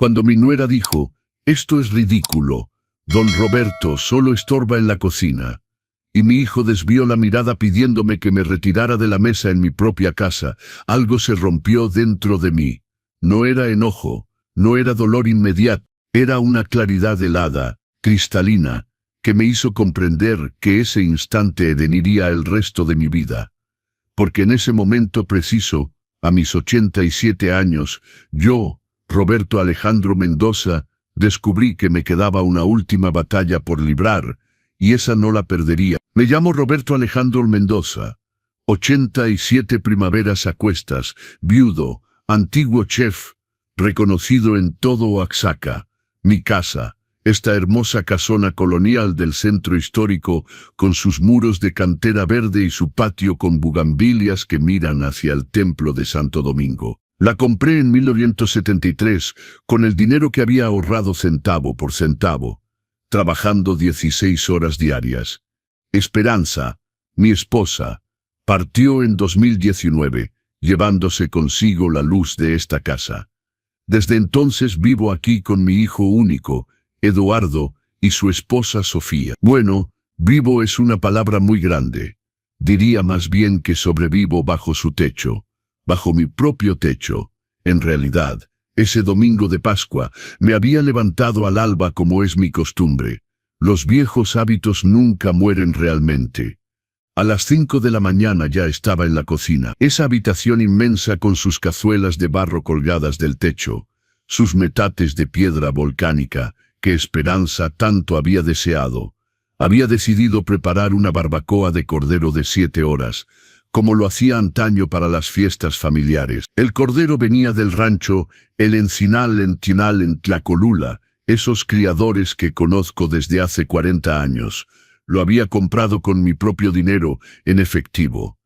Cuando mi nuera dijo, «Esto es ridículo, don Roberto solo estorba en la cocina», y mi hijo desvió la mirada pidiéndome que me retirara de la mesa en mi propia casa, algo se rompió dentro de mí. No era enojo, no era dolor inmediato, era una claridad helada, cristalina, que me hizo comprender que ese instante edeniría el resto de mi vida. Porque en ese momento preciso, a mis 87 años, yo, Roberto Alejandro Mendoza, descubrí que me quedaba una última batalla por librar, y esa no la perdería. Me llamo Roberto Alejandro Mendoza, 87 primaveras a cuestas, viudo, antiguo chef, reconocido en todo Oaxaca, mi casa, esta hermosa casona colonial del centro histórico, con sus muros de cantera verde y su patio con bugambilias que miran hacia el templo de Santo Domingo. La compré en 1973 con el dinero que había ahorrado centavo por centavo, trabajando 16 horas diarias. Esperanza, mi esposa, partió en 2019, llevándose consigo la luz de esta casa. Desde entonces vivo aquí con mi hijo único, Eduardo, y su esposa Sofía. Bueno, vivo es una palabra muy grande. Diría más bien que sobrevivo bajo su techo, bajo mi propio techo. En realidad, ese domingo de Pascua, me había levantado al alba como es mi costumbre. Los viejos hábitos nunca mueren realmente. A las 5 de la mañana ya estaba en la cocina, esa habitación inmensa con sus cazuelas de barro colgadas del techo, sus metates de piedra volcánica, que Esperanza tanto había deseado. Había decidido preparar una barbacoa de cordero de 7 horas, como lo hacía antaño para las fiestas familiares. El cordero venía del rancho El Encinal en Tinal en Tlacolula, esos criadores que conozco desde hace 40 años. Lo había comprado con mi propio dinero, en efectivo.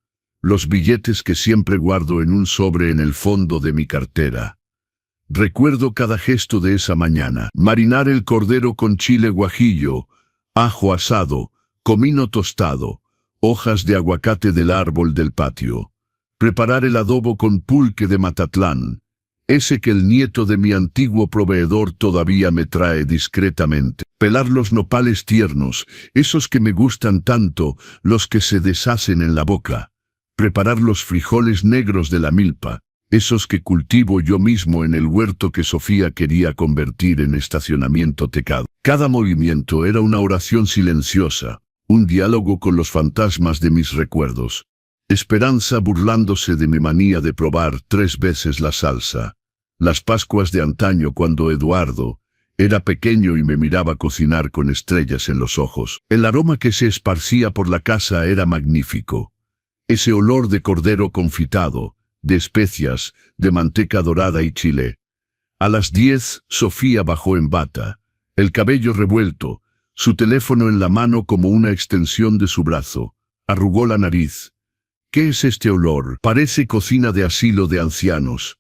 Los billetes que siempre guardo en un sobre en el fondo de mi cartera. Recuerdo cada gesto de esa mañana. Marinar el cordero con chile guajillo, ajo asado, comino tostado, hojas de aguacate del árbol del patio. Preparar el adobo con pulque de Matatlán, ese que el nieto de mi antiguo proveedor todavía me trae discretamente. Pelar los nopales tiernos, esos que me gustan tanto, los que se deshacen en la boca. Preparar los frijoles negros de la milpa, esos que cultivo yo mismo en el huerto que Sofía quería convertir en estacionamiento tecado. Cada movimiento era una oración silenciosa, un diálogo con los fantasmas de mis recuerdos. Esperanza burlándose de mi manía de probar 3 veces la salsa. Las Pascuas de antaño cuando Eduardo era pequeño y me miraba cocinar con estrellas en los ojos. El aroma que se esparcía por la casa era magnífico. Ese olor de cordero confitado, de especias, de manteca dorada y chile. A las 10, Sofía bajó en bata, el cabello revuelto, su teléfono en la mano como una extensión de su brazo. Arrugó la nariz. ¿Qué es este olor? Parece cocina de asilo de ancianos.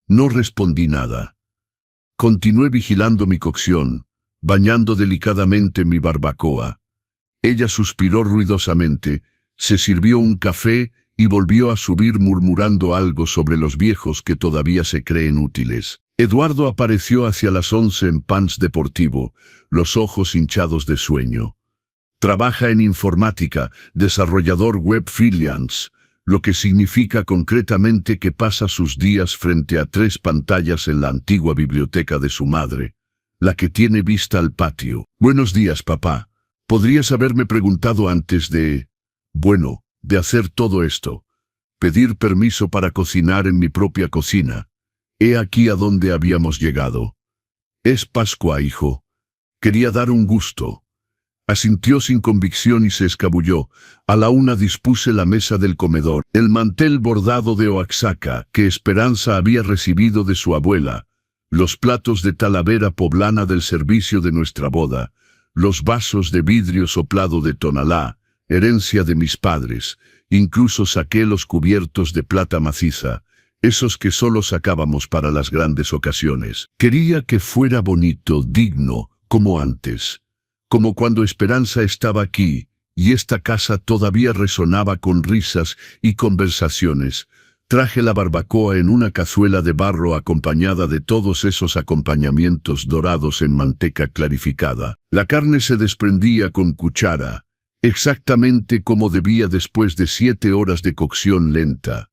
No respondí nada. Continué vigilando mi cocción, bañando delicadamente mi barbacoa. Ella suspiró ruidosamente, se sirvió un café y volvió a subir murmurando algo sobre los viejos que todavía se creen útiles. Eduardo apareció hacia las 11 en pants deportivo, los ojos hinchados de sueño. Trabaja en informática, desarrollador web freelance, lo que significa concretamente que pasa sus días frente a 3 pantallas en la antigua biblioteca de su madre, la que tiene vista al patio. Buenos días, papá. Podrías haberme preguntado antes de hacer todo esto. Pedir permiso para cocinar en mi propia cocina. He aquí a dónde habíamos llegado. Es Pascua, hijo. Quería dar un gusto. Asintió sin convicción y se escabulló. A la 1 dispuse la mesa del comedor, el mantel bordado de Oaxaca que Esperanza había recibido de su abuela, los platos de talavera poblana del servicio de nuestra boda, los vasos de vidrio soplado de Tonalá, herencia de mis padres. Incluso saqué los cubiertos de plata maciza, esos que solo sacábamos para las grandes ocasiones. Quería que fuera bonito, digno, como antes. Como cuando Esperanza estaba aquí, y esta casa todavía resonaba con risas y conversaciones, Traje la barbacoa en una cazuela de barro acompañada de todos esos acompañamientos dorados en manteca clarificada. La carne se desprendía con cuchara, exactamente como debía después de 7 horas de cocción lenta.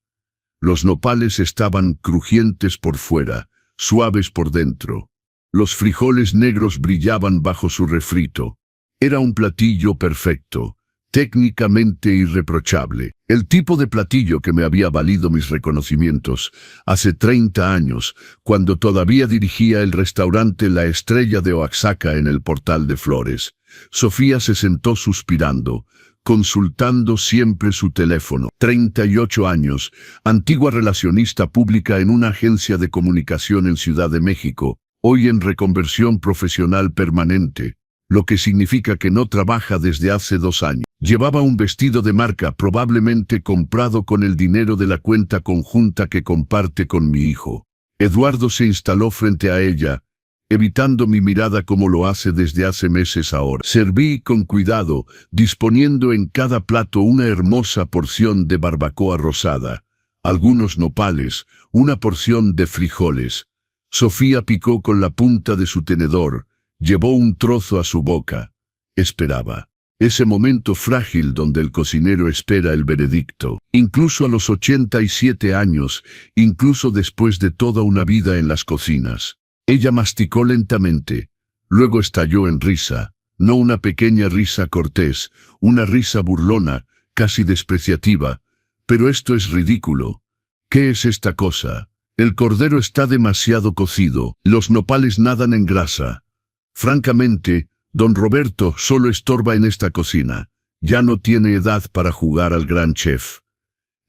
Los nopales estaban crujientes por fuera, suaves por dentro. Los frijoles negros brillaban bajo su refrito. Era un platillo perfecto, técnicamente irreprochable. El tipo de platillo que me había valido mis reconocimientos hace 30 años, cuando todavía dirigía el restaurante La Estrella de Oaxaca en el Portal de Flores. Sofía se sentó suspirando, consultando siempre su teléfono. 38 años, antigua relacionista pública en una agencia de comunicación en Ciudad de México, hoy en reconversión profesional permanente, lo que significa que no trabaja desde hace 2 años. Llevaba un vestido de marca probablemente comprado con el dinero de la cuenta conjunta que comparte con mi hijo. Eduardo se instaló frente a ella, evitando mi mirada como lo hace desde hace meses ahora. Serví con cuidado, disponiendo en cada plato una hermosa porción de barbacoa rosada, algunos nopales, una porción de frijoles. Sofía picó con la punta de su tenedor, llevó un trozo a su boca. Esperaba. Ese momento frágil donde el cocinero espera el veredicto. Incluso a los 87 años, incluso después de toda una vida en las cocinas. Ella masticó lentamente, luego estalló en risa, no una pequeña risa cortés, una risa burlona, casi despreciativa. Pero esto es ridículo. ¿Qué es esta cosa? El cordero está demasiado cocido, los nopales nadan en grasa. Francamente, don Roberto solo estorba en esta cocina. Ya no tiene edad para jugar al gran chef.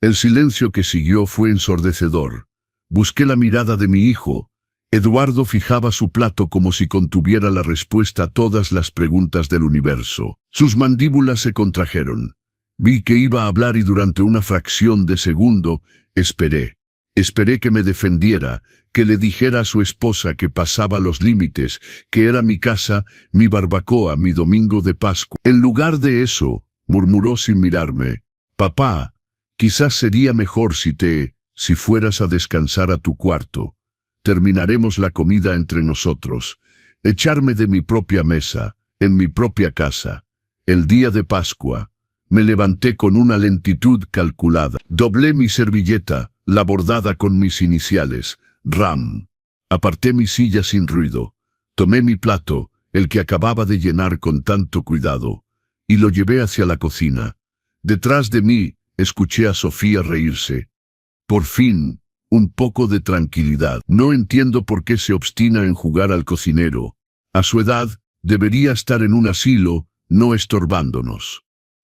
El silencio que siguió fue ensordecedor. Busqué la mirada de mi hijo. Eduardo fijaba su plato como si contuviera la respuesta a todas las preguntas del universo. Sus mandíbulas se contrajeron. Vi que iba a hablar y durante una fracción de segundo, esperé. Esperé que me defendiera, que le dijera a su esposa que pasaba los límites, que era mi casa, mi barbacoa, mi domingo de Pascua. En lugar de eso, murmuró sin mirarme, papá, quizás sería mejor si fueras a descansar a tu cuarto. Terminaremos la comida entre nosotros. Echarme de mi propia mesa, en mi propia casa. El día de Pascua. Me levanté con una lentitud calculada. Doblé mi servilleta, la bordada con mis iniciales, RAM. Aparté mi silla sin ruido. Tomé mi plato, el que acababa de llenar con tanto cuidado, y lo llevé hacia la cocina. Detrás de mí, escuché a Sofía reírse. Por fin, un poco de tranquilidad. No entiendo por qué se obstina en jugar al cocinero. A su edad, debería estar en un asilo, no estorbándonos.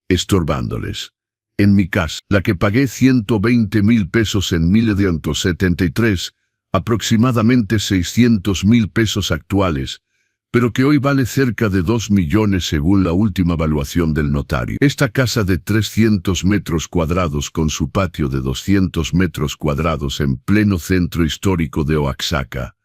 Estorbándoles. En mi casa, la que pagué 120,000 pesos en 1973, aproximadamente 600,000 pesos actuales, pero que hoy vale cerca de 2 millones según la última evaluación del notario. Esta casa de 300 metros cuadrados con su patio de 200 metros cuadrados en pleno centro histórico de Oaxaca.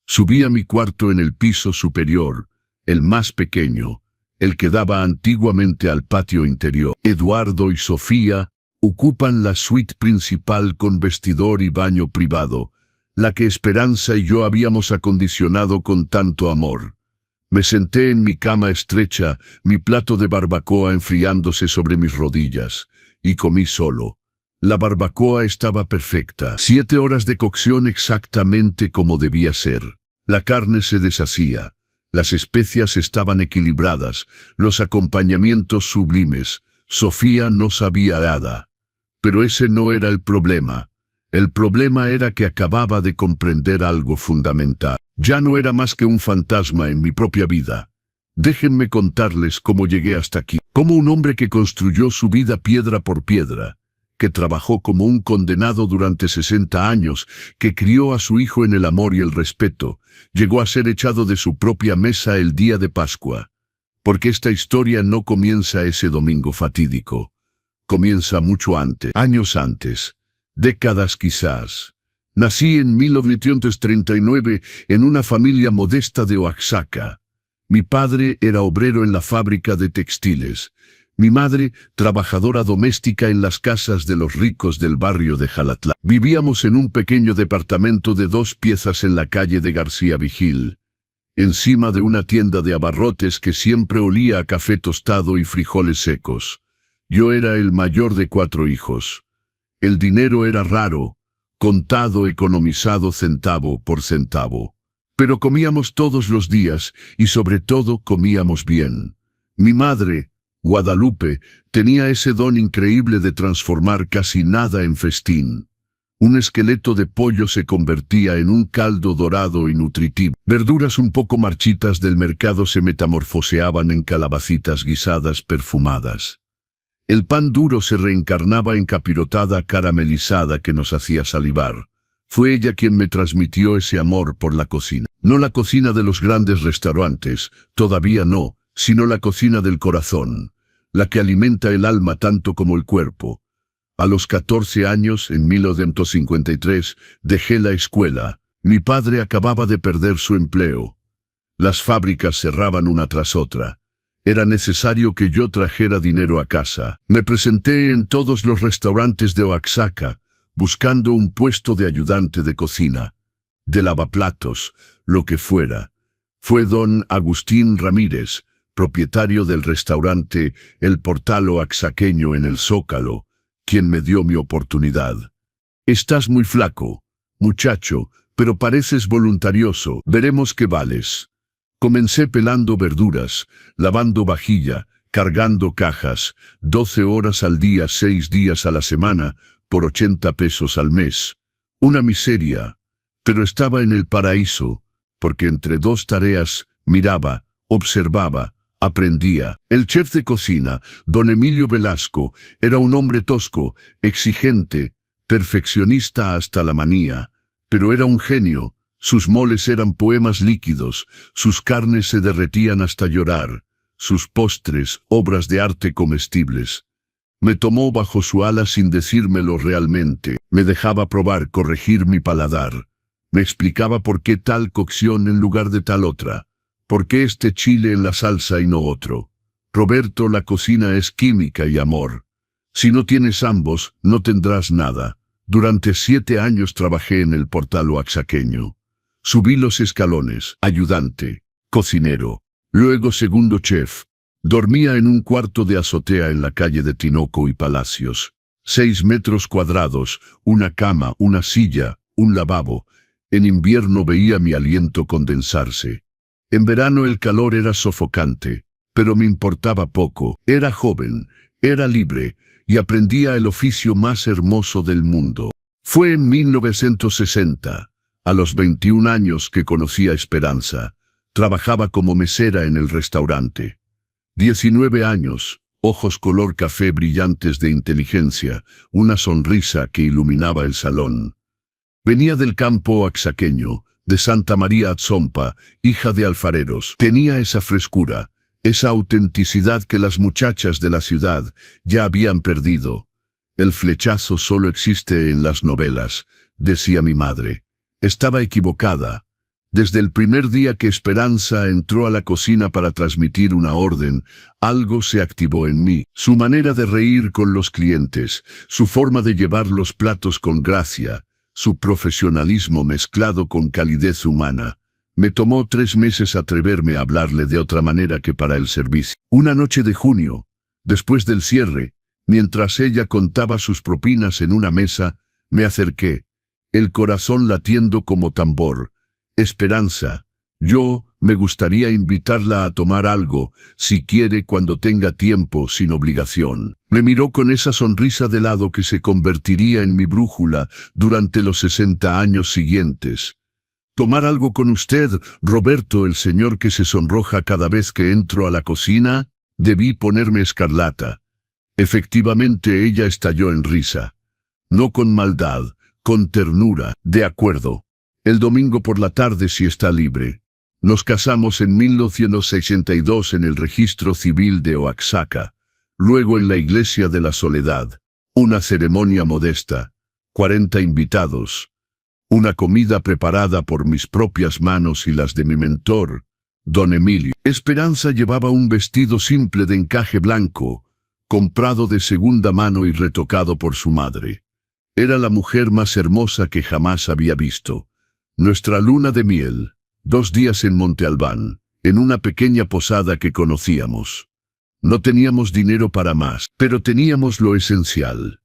Subí a mi cuarto en el piso superior, el más pequeño, el que daba antiguamente al patio interior. Eduardo y Sofía ocupan la suite principal con vestidor y baño privado, la que Esperanza y yo habíamos acondicionado con tanto amor. Me senté en mi cama estrecha, mi plato de barbacoa enfriándose sobre mis rodillas, y comí solo. La barbacoa estaba perfecta. 7 horas de cocción exactamente como debía ser. La carne se deshacía. Las especias estaban equilibradas, los acompañamientos sublimes. Sofía no sabía nada. Pero ese no era el problema. El problema era que acababa de comprender algo fundamental. Ya no era más que un fantasma en mi propia vida. Déjenme contarles cómo llegué hasta aquí. Como un hombre que construyó su vida piedra por piedra, que trabajó como un condenado durante 60 años, que crió a su hijo en el amor y el respeto, llegó a ser echado de su propia mesa el día de Pascua. Porque esta historia no comienza ese domingo fatídico. Comienza mucho antes, años antes, décadas quizás. Nací en 1939 en una familia modesta de Oaxaca. Mi padre era obrero en la fábrica de textiles. Mi madre, trabajadora doméstica en las casas de los ricos del barrio de Jalatlán. Vivíamos en un pequeño departamento de 2 piezas en la calle de García Vigil, encima de una tienda de abarrotes que siempre olía a café tostado y frijoles secos. Yo era el mayor de 4 hijos. El dinero era raro, contado, economizado centavo por centavo. Pero comíamos todos los días y sobre todo comíamos bien. Mi madre, Guadalupe, tenía ese don increíble de transformar casi nada en festín. Un esqueleto de pollo se convertía en un caldo dorado y nutritivo. Verduras un poco marchitas del mercado se metamorfoseaban en calabacitas guisadas perfumadas. El pan duro se reencarnaba en capirotada caramelizada que nos hacía salivar. Fue ella quien me transmitió ese amor por la cocina. No la cocina de los grandes restaurantes, todavía no, sino la cocina del corazón, la que alimenta el alma tanto como el cuerpo. A los 14 años, en 1953, dejé la escuela. Mi padre acababa de perder su empleo. Las fábricas cerraban una tras otra. Era necesario que yo trajera dinero a casa. Me presenté en todos los restaurantes de Oaxaca, buscando un puesto de ayudante de cocina, de lavaplatos, lo que fuera. Fue don Agustín Ramírez, propietario del restaurante El Portal Oaxaqueño en el Zócalo, quien me dio mi oportunidad. Estás muy flaco, muchacho, pero pareces voluntarioso. Veremos qué vales. Comencé pelando verduras, lavando vajilla, cargando cajas, 12 horas al día, 6 días a la semana, por 80 pesos al mes. Una miseria, pero estaba en el paraíso, porque entre 2 tareas, miraba, observaba, aprendía. El chef de cocina, don Emilio Velasco, era un hombre tosco, exigente, perfeccionista hasta la manía, pero era un genio. Sus moles eran poemas líquidos, sus carnes se derretían hasta llorar, sus postres, obras de arte comestibles. Me tomó bajo su ala sin decírmelo realmente, me dejaba probar, corregir mi paladar. Me explicaba por qué tal cocción en lugar de tal otra, por qué este chile en la salsa y no otro. Roberto, la cocina es química y amor. Si no tienes ambos, no tendrás nada. Durante 7 años trabajé en el Portal Oaxaqueño. Subí los escalones, ayudante, cocinero, luego segundo chef. Dormía en un cuarto de azotea en la calle de Tinoco y Palacios. 6 metros cuadrados, una cama, una silla, un lavabo. En invierno veía mi aliento condensarse. En verano el calor era sofocante, pero me importaba poco. Era joven, era libre, y aprendía el oficio más hermoso del mundo. Fue en 1960. A los 21 años que conocí a Esperanza, trabajaba como mesera en el restaurante. 19 años, ojos color café brillantes de inteligencia, una sonrisa que iluminaba el salón. Venía del campo oaxaqueño, de Santa María Atzompa, hija de alfareros. Tenía esa frescura, esa autenticidad que las muchachas de la ciudad ya habían perdido. El flechazo solo existe en las novelas, decía mi madre. Estaba equivocada. Desde el primer día que Esperanza entró a la cocina para transmitir una orden, algo se activó en mí. Su manera de reír con los clientes, su forma de llevar los platos con gracia, su profesionalismo mezclado con calidez humana. Me tomó 3 meses atreverme a hablarle de otra manera que para el servicio. Una noche de junio, después del cierre, mientras ella contaba sus propinas en una mesa, me acerqué, el corazón latiendo como tambor. Esperanza, me gustaría invitarla a tomar algo, si quiere cuando tenga tiempo, sin obligación. Me miró con esa sonrisa de lado que se convertiría en mi brújula durante los 60 años siguientes. ¿Tomar algo con usted, Roberto, el señor que se sonroja cada vez que entro a la cocina? Debí ponerme escarlata. Efectivamente ella estalló en risa. No con maldad, con ternura. De acuerdo. El domingo por la tarde si está libre. Nos casamos en 1962 en el registro civil de Oaxaca, luego en la iglesia de la Soledad. Una ceremonia modesta, 40 invitados. Una comida preparada por mis propias manos y las de mi mentor, don Emilio. Esperanza llevaba un vestido simple de encaje blanco, comprado de segunda mano y retocado por su madre. Era la mujer más hermosa que jamás había visto. Nuestra luna de miel, 2 días en Monte Albán, en una pequeña posada que conocíamos. No teníamos dinero para más, pero teníamos lo esencial: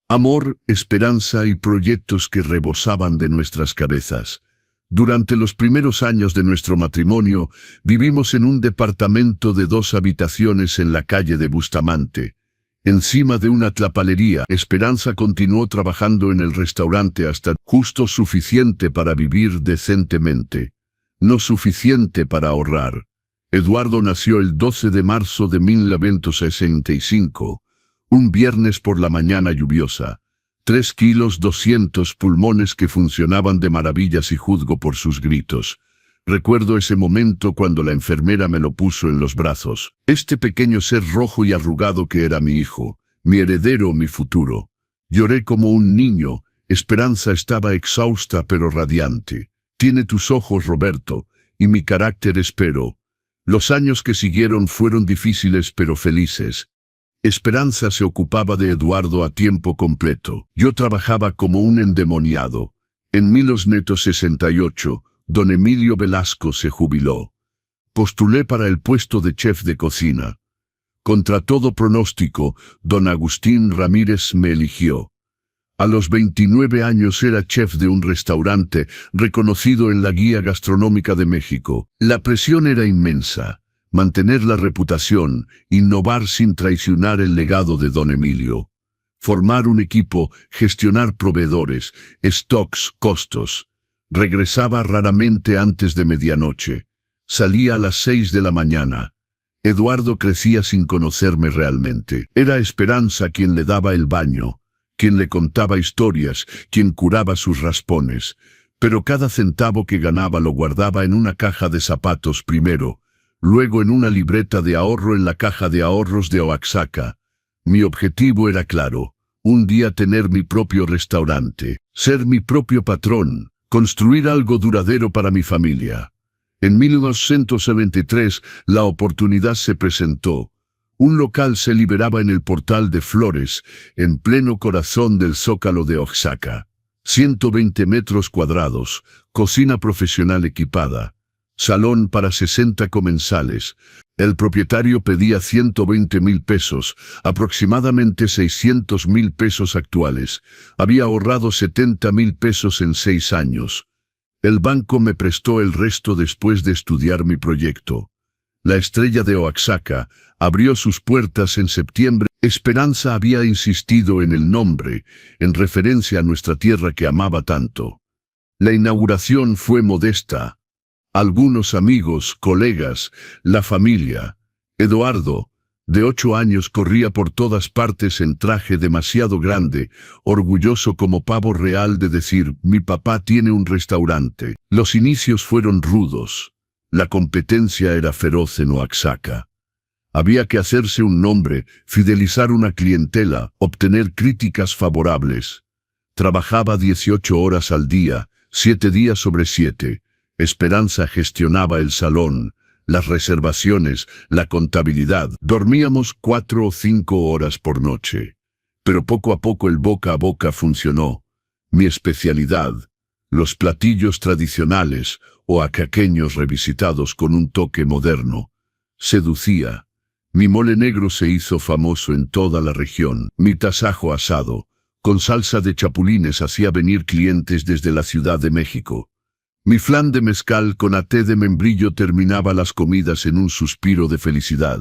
amor, esperanza y proyectos que rebosaban de nuestras cabezas. Durante los primeros años de nuestro matrimonio, vivimos en un departamento de 2 habitaciones en la calle de Bustamante, encima de una tlapalería. Esperanza continuó trabajando en el restaurante hasta justo suficiente para vivir decentemente, no suficiente para ahorrar. Eduardo nació el 12 de marzo de 1965, un viernes por la mañana lluviosa. 3 kilos 200 pulmones que funcionaban de maravillas y juzgo por sus gritos. Recuerdo ese momento cuando la enfermera me lo puso en los brazos. Este pequeño ser rojo y arrugado que era mi hijo, mi heredero, mi futuro. Lloré como un niño. Esperanza estaba exhausta pero radiante. Tiene tus ojos, Roberto, y mi carácter, espero. Los años que siguieron fueron difíciles pero felices. Esperanza se ocupaba de Eduardo a tiempo completo. Yo trabajaba como un endemoniado. En 1968, don Emilio Velasco se jubiló. Postulé para el puesto de chef de cocina. Contra todo pronóstico, don Agustín Ramírez me eligió. A los 29 años era chef de un restaurante reconocido en la Guía Gastronómica de México. La presión era inmensa. Mantener la reputación, innovar sin traicionar el legado de don Emilio. Formar un equipo, gestionar proveedores, stocks, costos. Regresaba raramente antes de medianoche. Salía a las 6 de la mañana. Eduardo crecía sin conocerme realmente. Era Esperanza quien le daba el baño, quien le contaba historias, quien curaba sus raspones. Pero cada centavo que ganaba lo guardaba en una caja de zapatos primero, luego en una libreta de ahorro en la caja de ahorros de Oaxaca. Mi objetivo era claro: un día tener mi propio restaurante, ser mi propio patrón, construir algo duradero para mi familia. En 1973 la oportunidad se presentó. Un local se liberaba en el Portal de Flores, en pleno corazón del Zócalo de Oaxaca. 120 metros cuadrados, cocina profesional equipada, salón para 60 comensales. El propietario pedía 120,000 pesos, aproximadamente 600,000 pesos actuales. Había ahorrado 70,000 pesos en 6 años. El banco me prestó el resto después de estudiar mi proyecto. La Estrella de Oaxaca abrió sus puertas en septiembre. Esperanza había insistido en el nombre, en referencia a nuestra tierra que amaba tanto. La inauguración fue modesta. Algunos amigos, colegas, la familia. Eduardo, de 8 años, corría por todas partes en traje demasiado grande, orgulloso como pavo real de decir: mi papá tiene un restaurante. Los inicios fueron rudos. La competencia era feroz en Oaxaca. Había que hacerse un nombre, fidelizar una clientela, obtener críticas favorables. Trabajaba 18 horas al día, 7 días sobre 7. Esperanza gestionaba el salón, las reservaciones, la contabilidad. Dormíamos 4 o 5 horas por noche. Pero poco a poco el boca a boca funcionó. Mi especialidad, los platillos tradicionales, oaxaqueños revisitados con un toque moderno, seducía. Mi mole negro se hizo famoso en toda la región. Mi tasajo asado, con salsa de chapulines, hacía venir clientes desde la Ciudad de México. Mi flan de mezcal con até de membrillo terminaba las comidas en un suspiro de felicidad.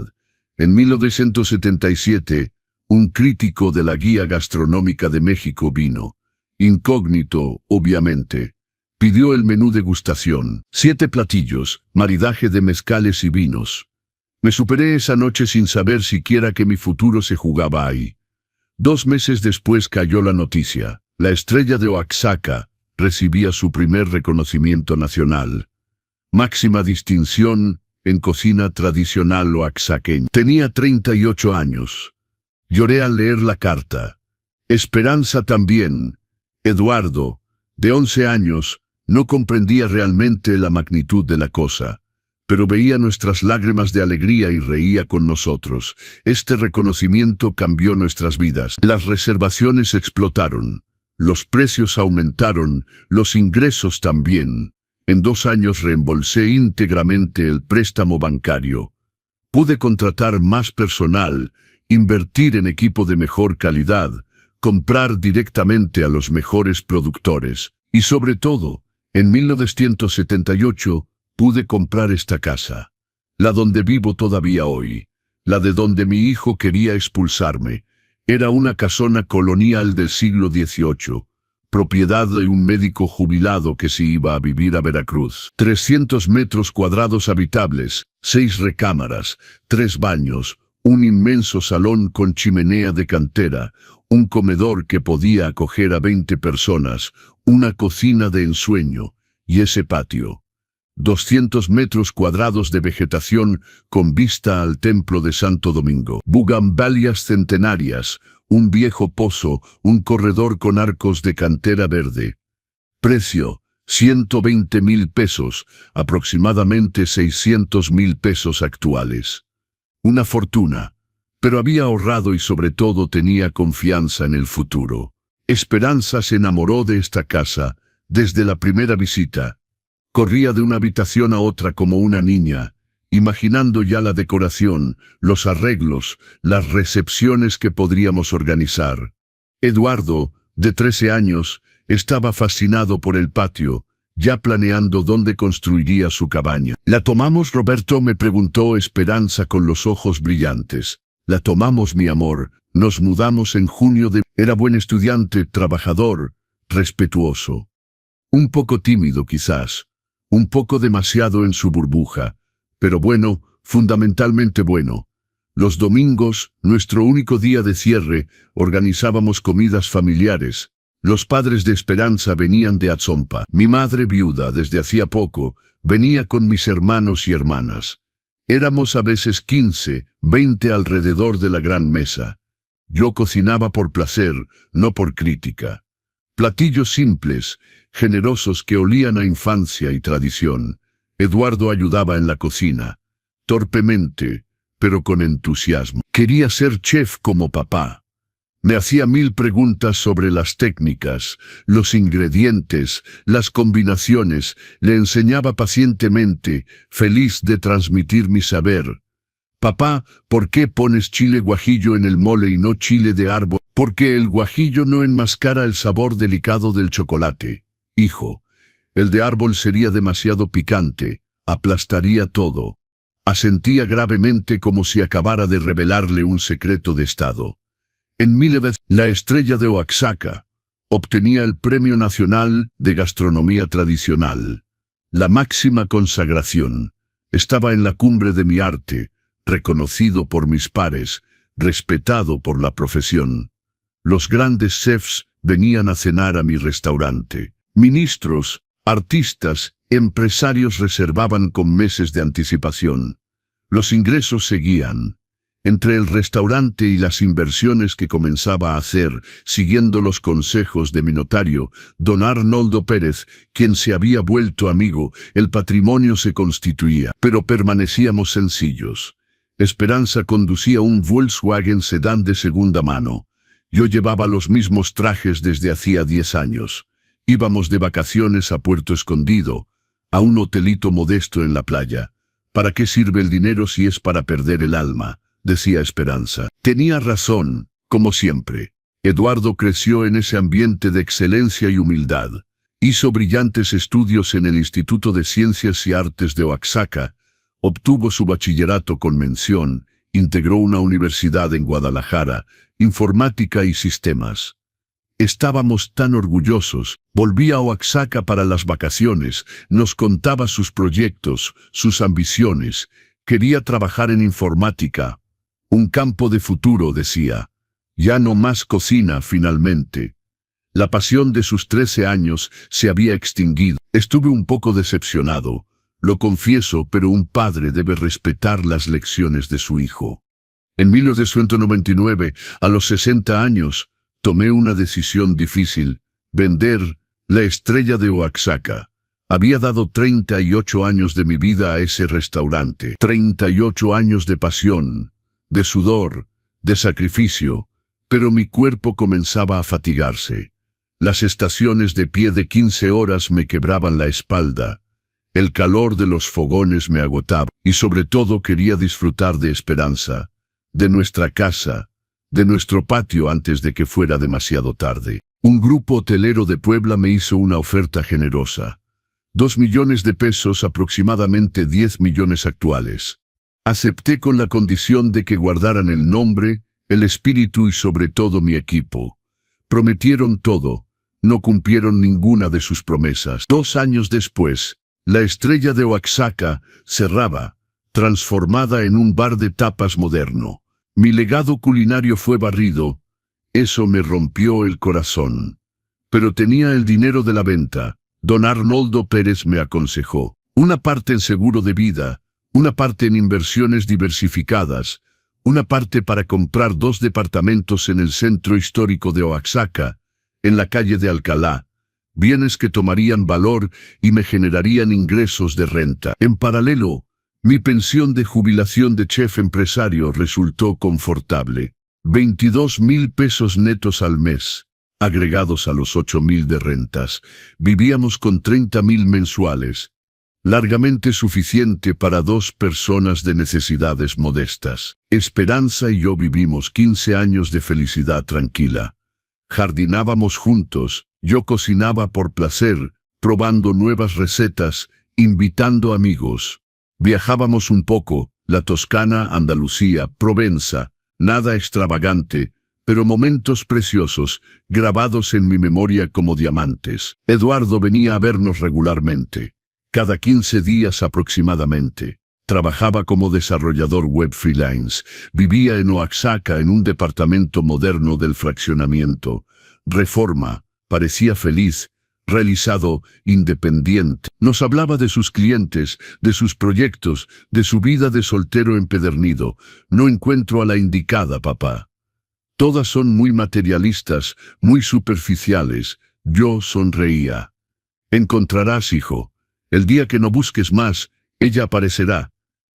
En 1977, un crítico de la Guía Gastronómica de México vino, incógnito, obviamente. Pidió el menú degustación, 7 platillos, maridaje de mezcales y vinos. Me superé esa noche sin saber siquiera que mi futuro se jugaba ahí. 2 meses después cayó la noticia. La Estrella de Oaxaca recibía su primer reconocimiento nacional. Máxima distinción en cocina tradicional oaxaqueña. Tenía 38 años. Lloré al leer la carta. Esperanza también. Eduardo, de 11 años, no comprendía realmente la magnitud de la cosa. pero veía nuestras lágrimas de alegría y reía con nosotros. Este reconocimiento cambió nuestras vidas. Las reservaciones explotaron. Los precios aumentaron, los ingresos también. En 2 años reembolsé íntegramente el préstamo bancario. Pude contratar más personal, invertir en equipo de mejor calidad, comprar directamente a los mejores productores. Y sobre todo, en 1978, pude comprar esta casa. La donde vivo todavía hoy. La de donde mi hijo quería expulsarme. Era una casona colonial del siglo XVIII, propiedad de un médico jubilado que se iba a vivir a Veracruz. 300 metros cuadrados habitables, 6 recámaras, 3 baños, un inmenso salón con chimenea de cantera, un comedor que podía acoger a 20 personas, una cocina de ensueño, y ese patio. 200 metros cuadrados de vegetación con vista al templo de Santo Domingo. Bugambilias centenarias, un viejo pozo, un corredor con arcos de cantera verde. Precio, 120,000 pesos, aproximadamente 600,000 pesos actuales. Una fortuna, pero había ahorrado y sobre todo tenía confianza en el futuro. Esperanza se enamoró de esta casa desde la primera visita. Corría de una habitación a otra como una niña, imaginando ya la decoración, los arreglos, las recepciones que podríamos organizar. Eduardo, de 13 años, estaba fascinado por el patio, ya planeando dónde construiría su cabaña. ¿La tomamos, Roberto?, me preguntó Esperanza con los ojos brillantes. La tomamos, mi amor. Nos mudamos en junio de... Era buen estudiante, trabajador, respetuoso. Un poco tímido quizás. Un poco demasiado en su burbuja, pero bueno, fundamentalmente bueno. Los domingos, nuestro único día de cierre, organizábamos comidas familiares. Los padres de Esperanza venían de Atzompa. Mi madre, viuda desde hacía poco, venía con mis hermanos y hermanas. Éramos a veces 15, 20 alrededor de la gran mesa. Yo cocinaba por placer, no por crítica. Platillos simples, generosos que olían a infancia y tradición. Eduardo ayudaba en la cocina, torpemente, pero con entusiasmo. Quería ser chef como papá. Me hacía 1000 preguntas sobre las técnicas, los ingredientes, las combinaciones. Le enseñaba pacientemente, feliz de transmitir mi saber. Papá, ¿por qué pones chile guajillo en el mole y no chile de árbol? Porque el guajillo no enmascara el sabor delicado del chocolate. Hijo, el de árbol sería demasiado picante, aplastaría todo. Asentía gravemente como si acabara de revelarle un secreto de estado. En 1900, la estrella de Oaxaca obtenía el Premio Nacional de Gastronomía Tradicional. La máxima consagración. Estaba en la cumbre de mi arte, reconocido por mis pares, respetado por la profesión. Los grandes chefs venían a cenar a mi restaurante. Ministros, artistas, empresarios reservaban con meses de anticipación. Los ingresos seguían. Entre el restaurante y las inversiones que comenzaba a hacer, siguiendo los consejos de mi notario, don Arnoldo Pérez, quien se había vuelto amigo, el patrimonio se constituía, pero permanecíamos sencillos. Esperanza conducía un Volkswagen sedán de segunda mano. Yo llevaba los mismos trajes desde hacía 10 años. Íbamos de vacaciones a Puerto Escondido, a un hotelito modesto en la playa. ¿Para qué sirve el dinero si es para perder el alma?, decía Esperanza. Tenía razón, como siempre. Eduardo creció en ese ambiente de excelencia y humildad. Hizo brillantes estudios en el Instituto de Ciencias y Artes de Oaxaca, obtuvo su bachillerato con mención, integró una universidad en Guadalajara, informática y sistemas. Estábamos tan orgullosos. Volvía a Oaxaca para las vacaciones, nos contaba sus proyectos, sus ambiciones. Quería trabajar en informática. Un campo de futuro, decía. Ya no más cocina, finalmente. La pasión de sus 13 años se había extinguido. Estuve un poco decepcionado. Lo confieso, pero un padre debe respetar las lecciones de su hijo. En 1999, a los 60 años, tomé una decisión difícil: vender la estrella de Oaxaca. Había dado 38 años de mi vida a ese restaurante. 38 años de pasión, de sudor, de sacrificio, pero mi cuerpo comenzaba a fatigarse. Las estaciones de pie de 15 horas me quebraban la espalda. El calor de los fogones me agotaba, y sobre todo quería disfrutar de Esperanza, de nuestra casa, de nuestro patio antes de que fuera demasiado tarde. Un grupo hotelero de Puebla me hizo una oferta generosa. 2 millones de pesos, aproximadamente 10 millones actuales. Acepté con la condición de que guardaran el nombre, el espíritu y sobre todo mi equipo. Prometieron todo, no cumplieron ninguna de sus promesas. 2 años después, la Estrella de Oaxaca cerraba, transformada en un bar de tapas moderno. Mi legado culinario fue barrido. Eso me rompió el corazón. Pero tenía el dinero de la venta. Don Arnoldo Pérez me aconsejó, una parte en seguro de vida, una parte en inversiones diversificadas, una parte para comprar 2 departamentos en el centro histórico de Oaxaca, en la calle de Alcalá, bienes que tomarían valor y me generarían ingresos de renta. En paralelo, mi pensión de jubilación de chef empresario resultó confortable, 22,000 pesos netos al mes. Agregados a los 8,000 de rentas, vivíamos con 30,000 mensuales, largamente suficiente para 2 personas de necesidades modestas. Esperanza y yo vivimos 15 años de felicidad tranquila. Jardinábamos juntos, yo cocinaba por placer, probando nuevas recetas, invitando amigos. Viajábamos un poco, la Toscana, Andalucía, Provenza, nada extravagante, pero momentos preciosos, grabados en mi memoria como diamantes. Eduardo venía a vernos regularmente, cada 15 días aproximadamente. Trabajaba como desarrollador web freelance, vivía en Oaxaca en un departamento moderno del fraccionamiento. Reforma, parecía feliz, realizado, independiente. Nos hablaba de sus clientes, de sus proyectos, de su vida de soltero empedernido. No encuentro a la indicada, papá. Todas son muy materialistas, muy superficiales. Yo sonreía. Encontrarás, hijo. El día que no busques más, ella aparecerá.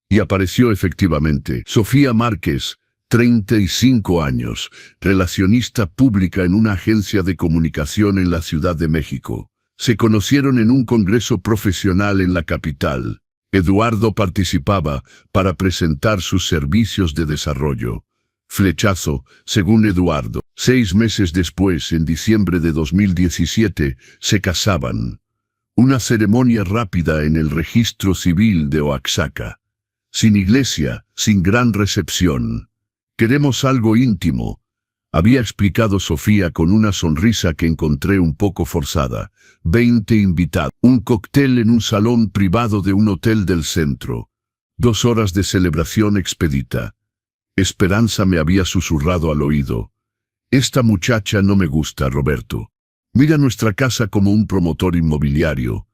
Y apareció efectivamente. Sofía Márquez, 35 años, relacionista pública en una agencia de comunicación en la Ciudad de México. Se conocieron en un congreso profesional en la capital. Eduardo participaba para presentar sus servicios de desarrollo. Flechazo, según Eduardo. 6 meses después, en diciembre de 2017, se casaban. Una ceremonia rápida en el registro civil de Oaxaca. Sin iglesia, sin gran recepción. Queremos algo íntimo, había explicado Sofía con una sonrisa que encontré un poco forzada. 20 invitados. Un cóctel en un salón privado de un hotel del centro. 2 horas de celebración expedita. Esperanza me había susurrado al oído. Esta muchacha no me gusta, Roberto. Mira nuestra casa como un promotor inmobiliario.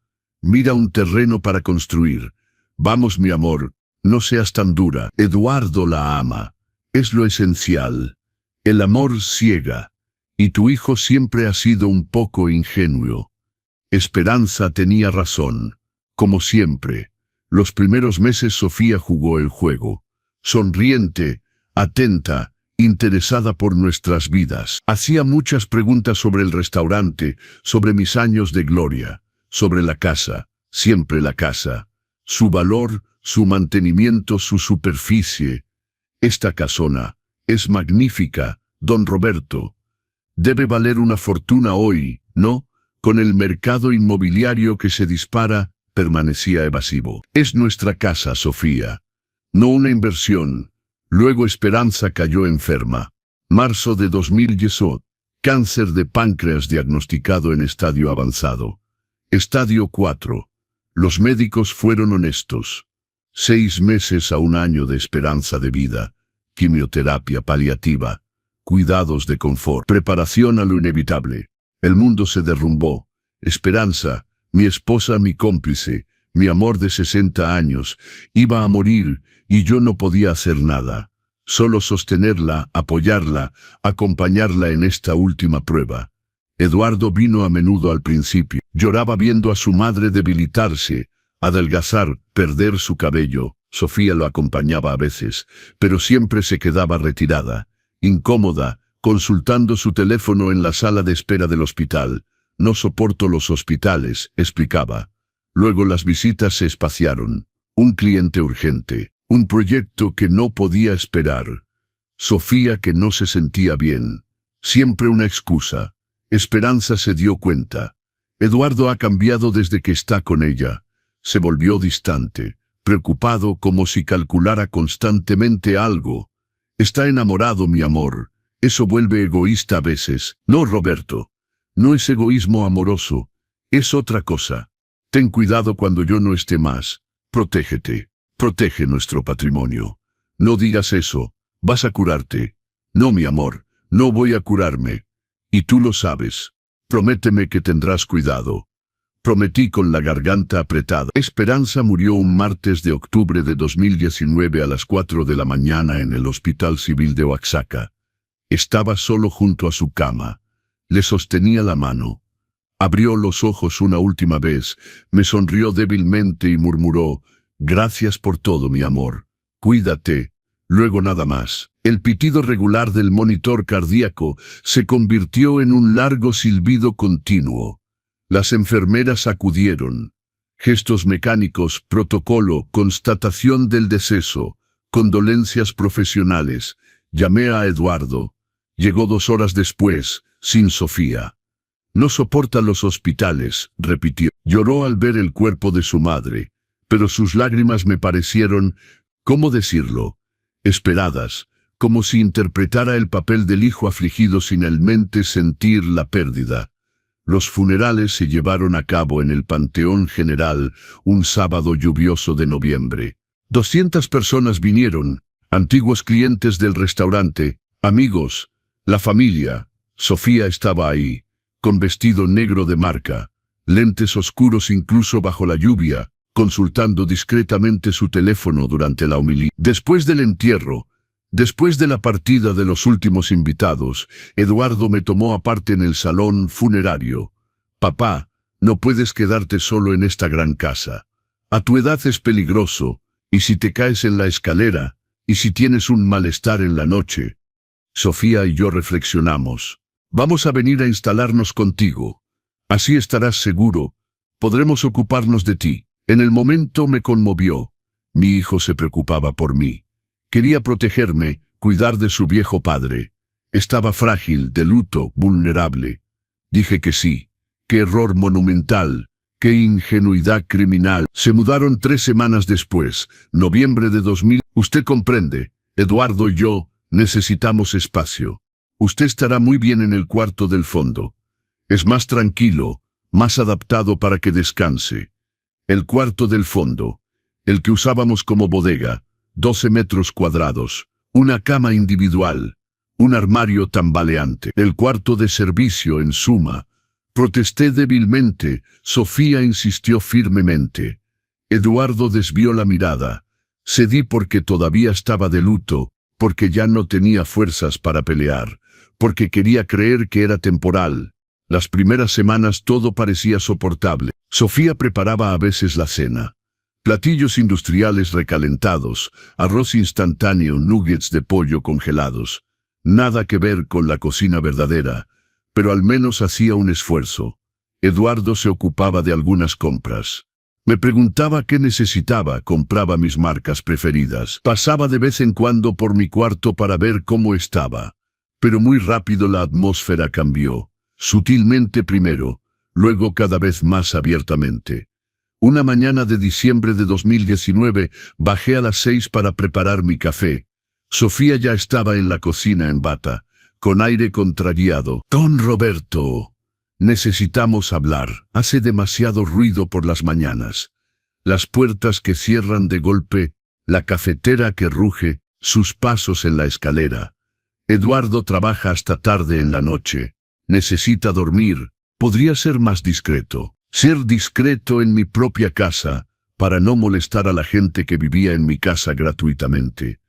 Mira un terreno para construir. Vamos, mi amor, no seas tan dura. Eduardo la ama. Es lo esencial. El amor ciega. Y tu hijo siempre ha sido un poco ingenuo. Esperanza tenía razón. Como siempre. Los primeros meses Sofía jugó el juego. Sonriente, atenta, interesada por nuestras vidas. Hacía muchas preguntas sobre el restaurante, sobre mis años de gloria, sobre la casa, siempre la casa, su valor, su mantenimiento, su superficie. Esta casona es magnífica, don Roberto. Debe valer una fortuna hoy, ¿no? Con el mercado inmobiliario que se dispara, permanecía evasivo. Es nuestra casa, Sofía. No una inversión. Luego Esperanza cayó enferma. Marzo de 2018. Cáncer de páncreas diagnosticado en estadio avanzado. Estadio 4. Los médicos fueron honestos. 6 meses a 1 año de esperanza de vida. Quimioterapia paliativa. Cuidados de confort. Preparación a lo inevitable. El mundo se derrumbó. Esperanza, mi esposa, mi cómplice, mi amor de 60 años, iba a morir y yo no podía hacer nada. Solo sostenerla, apoyarla, acompañarla en esta última prueba. Eduardo vino a menudo al principio. Lloraba viendo a su madre debilitarse, adelgazar, perder su cabello. Sofía lo acompañaba a veces, pero siempre se quedaba retirada, incómoda, consultando su teléfono en la sala de espera del hospital. No soporto los hospitales, explicaba. Luego las visitas se espaciaron. Un cliente urgente, un proyecto que no podía esperar. Sofía que no se sentía bien. Siempre una excusa. Esperanza se dio cuenta. Eduardo ha cambiado desde que está con ella. Se volvió distante, preocupado como si calculara constantemente algo. Está enamorado, mi amor. Eso vuelve egoísta a veces. No, Roberto. No es egoísmo amoroso. Es otra cosa. Ten cuidado cuando yo no esté más. Protégete. Protege nuestro patrimonio. No digas eso. Vas a curarte. No, mi amor. No voy a curarme. Y tú lo sabes. Prométeme que tendrás cuidado. Prometí con la garganta apretada. Esperanza murió un martes de octubre de 2019 a las 4 de la mañana en el Hospital Civil de Oaxaca. Estaba solo junto a su cama. Le sostenía la mano. Abrió los ojos una última vez, me sonrió débilmente y murmuró: «Gracias por todo, mi amor. Cuídate». Luego nada más. El pitido regular del monitor cardíaco se convirtió en un largo silbido continuo. Las enfermeras acudieron. Gestos mecánicos, protocolo, constatación del deceso, condolencias profesionales. Llamé a Eduardo. Llegó 2 horas después, sin Sofía. No soporta los hospitales, repitió. Lloró al ver el cuerpo de su madre, pero sus lágrimas me parecieron, ¿cómo decirlo?, esperadas, como si interpretara el papel del hijo afligido sin el mente sentir la pérdida. Los funerales se llevaron a cabo en el Panteón General un sábado lluvioso de noviembre. 200 personas vinieron, antiguos clientes del restaurante, amigos, la familia. Sofía estaba ahí, con vestido negro de marca, lentes oscuros incluso bajo la lluvia, consultando discretamente su teléfono durante la homilía. Después del entierro, después de la partida de los últimos invitados, Eduardo me tomó aparte en el salón funerario. «Papá, no puedes quedarte solo en esta gran casa. A tu edad es peligroso, y si te caes en la escalera, y si tienes un malestar en la noche». Sofía y yo reflexionamos. «Vamos a venir a instalarnos contigo. Así estarás seguro. Podremos ocuparnos de ti». En el momento me conmovió. Mi hijo se preocupaba por mí. Quería protegerme, cuidar de su viejo padre. Estaba frágil, de luto, vulnerable. Dije que sí. ¡Qué error monumental! ¡Qué ingenuidad criminal! Se mudaron 3 semanas después, noviembre de 2000. Usted comprende, Eduardo y yo necesitamos espacio. Usted estará muy bien en el cuarto del fondo. Es más tranquilo, más adaptado para que descanse. El cuarto del fondo, el que usábamos como bodega, 12 metros cuadrados, una cama individual, un armario tambaleante. El cuarto de servicio, en suma. Protesté débilmente, Sofía insistió firmemente. Eduardo desvió la mirada. Cedí porque todavía estaba de luto, porque ya no tenía fuerzas para pelear, porque quería creer que era temporal. Las primeras semanas todo parecía soportable. Sofía preparaba a veces la cena. Platillos industriales recalentados, arroz instantáneo, nuggets de pollo congelados. Nada que ver con la cocina verdadera, pero al menos hacía un esfuerzo. Eduardo se ocupaba de algunas compras. Me preguntaba qué necesitaba, compraba mis marcas preferidas. Pasaba de vez en cuando por mi cuarto para ver cómo estaba. Pero muy rápido la atmósfera cambió. Sutilmente primero, luego cada vez más abiertamente. Una mañana de diciembre de 2019, bajé a las 6 para preparar mi café. Sofía ya estaba en la cocina en bata, con aire contrariado. «Don Roberto, necesitamos hablar. Hace demasiado ruido por las mañanas. Las puertas que cierran de golpe, la cafetera que ruge, sus pasos en la escalera. Eduardo trabaja hasta tarde en la noche. Necesita dormir. Podría ser más discreto. Ser discreto en mi propia casa, para no molestar a la gente que vivía en mi casa gratuitamente.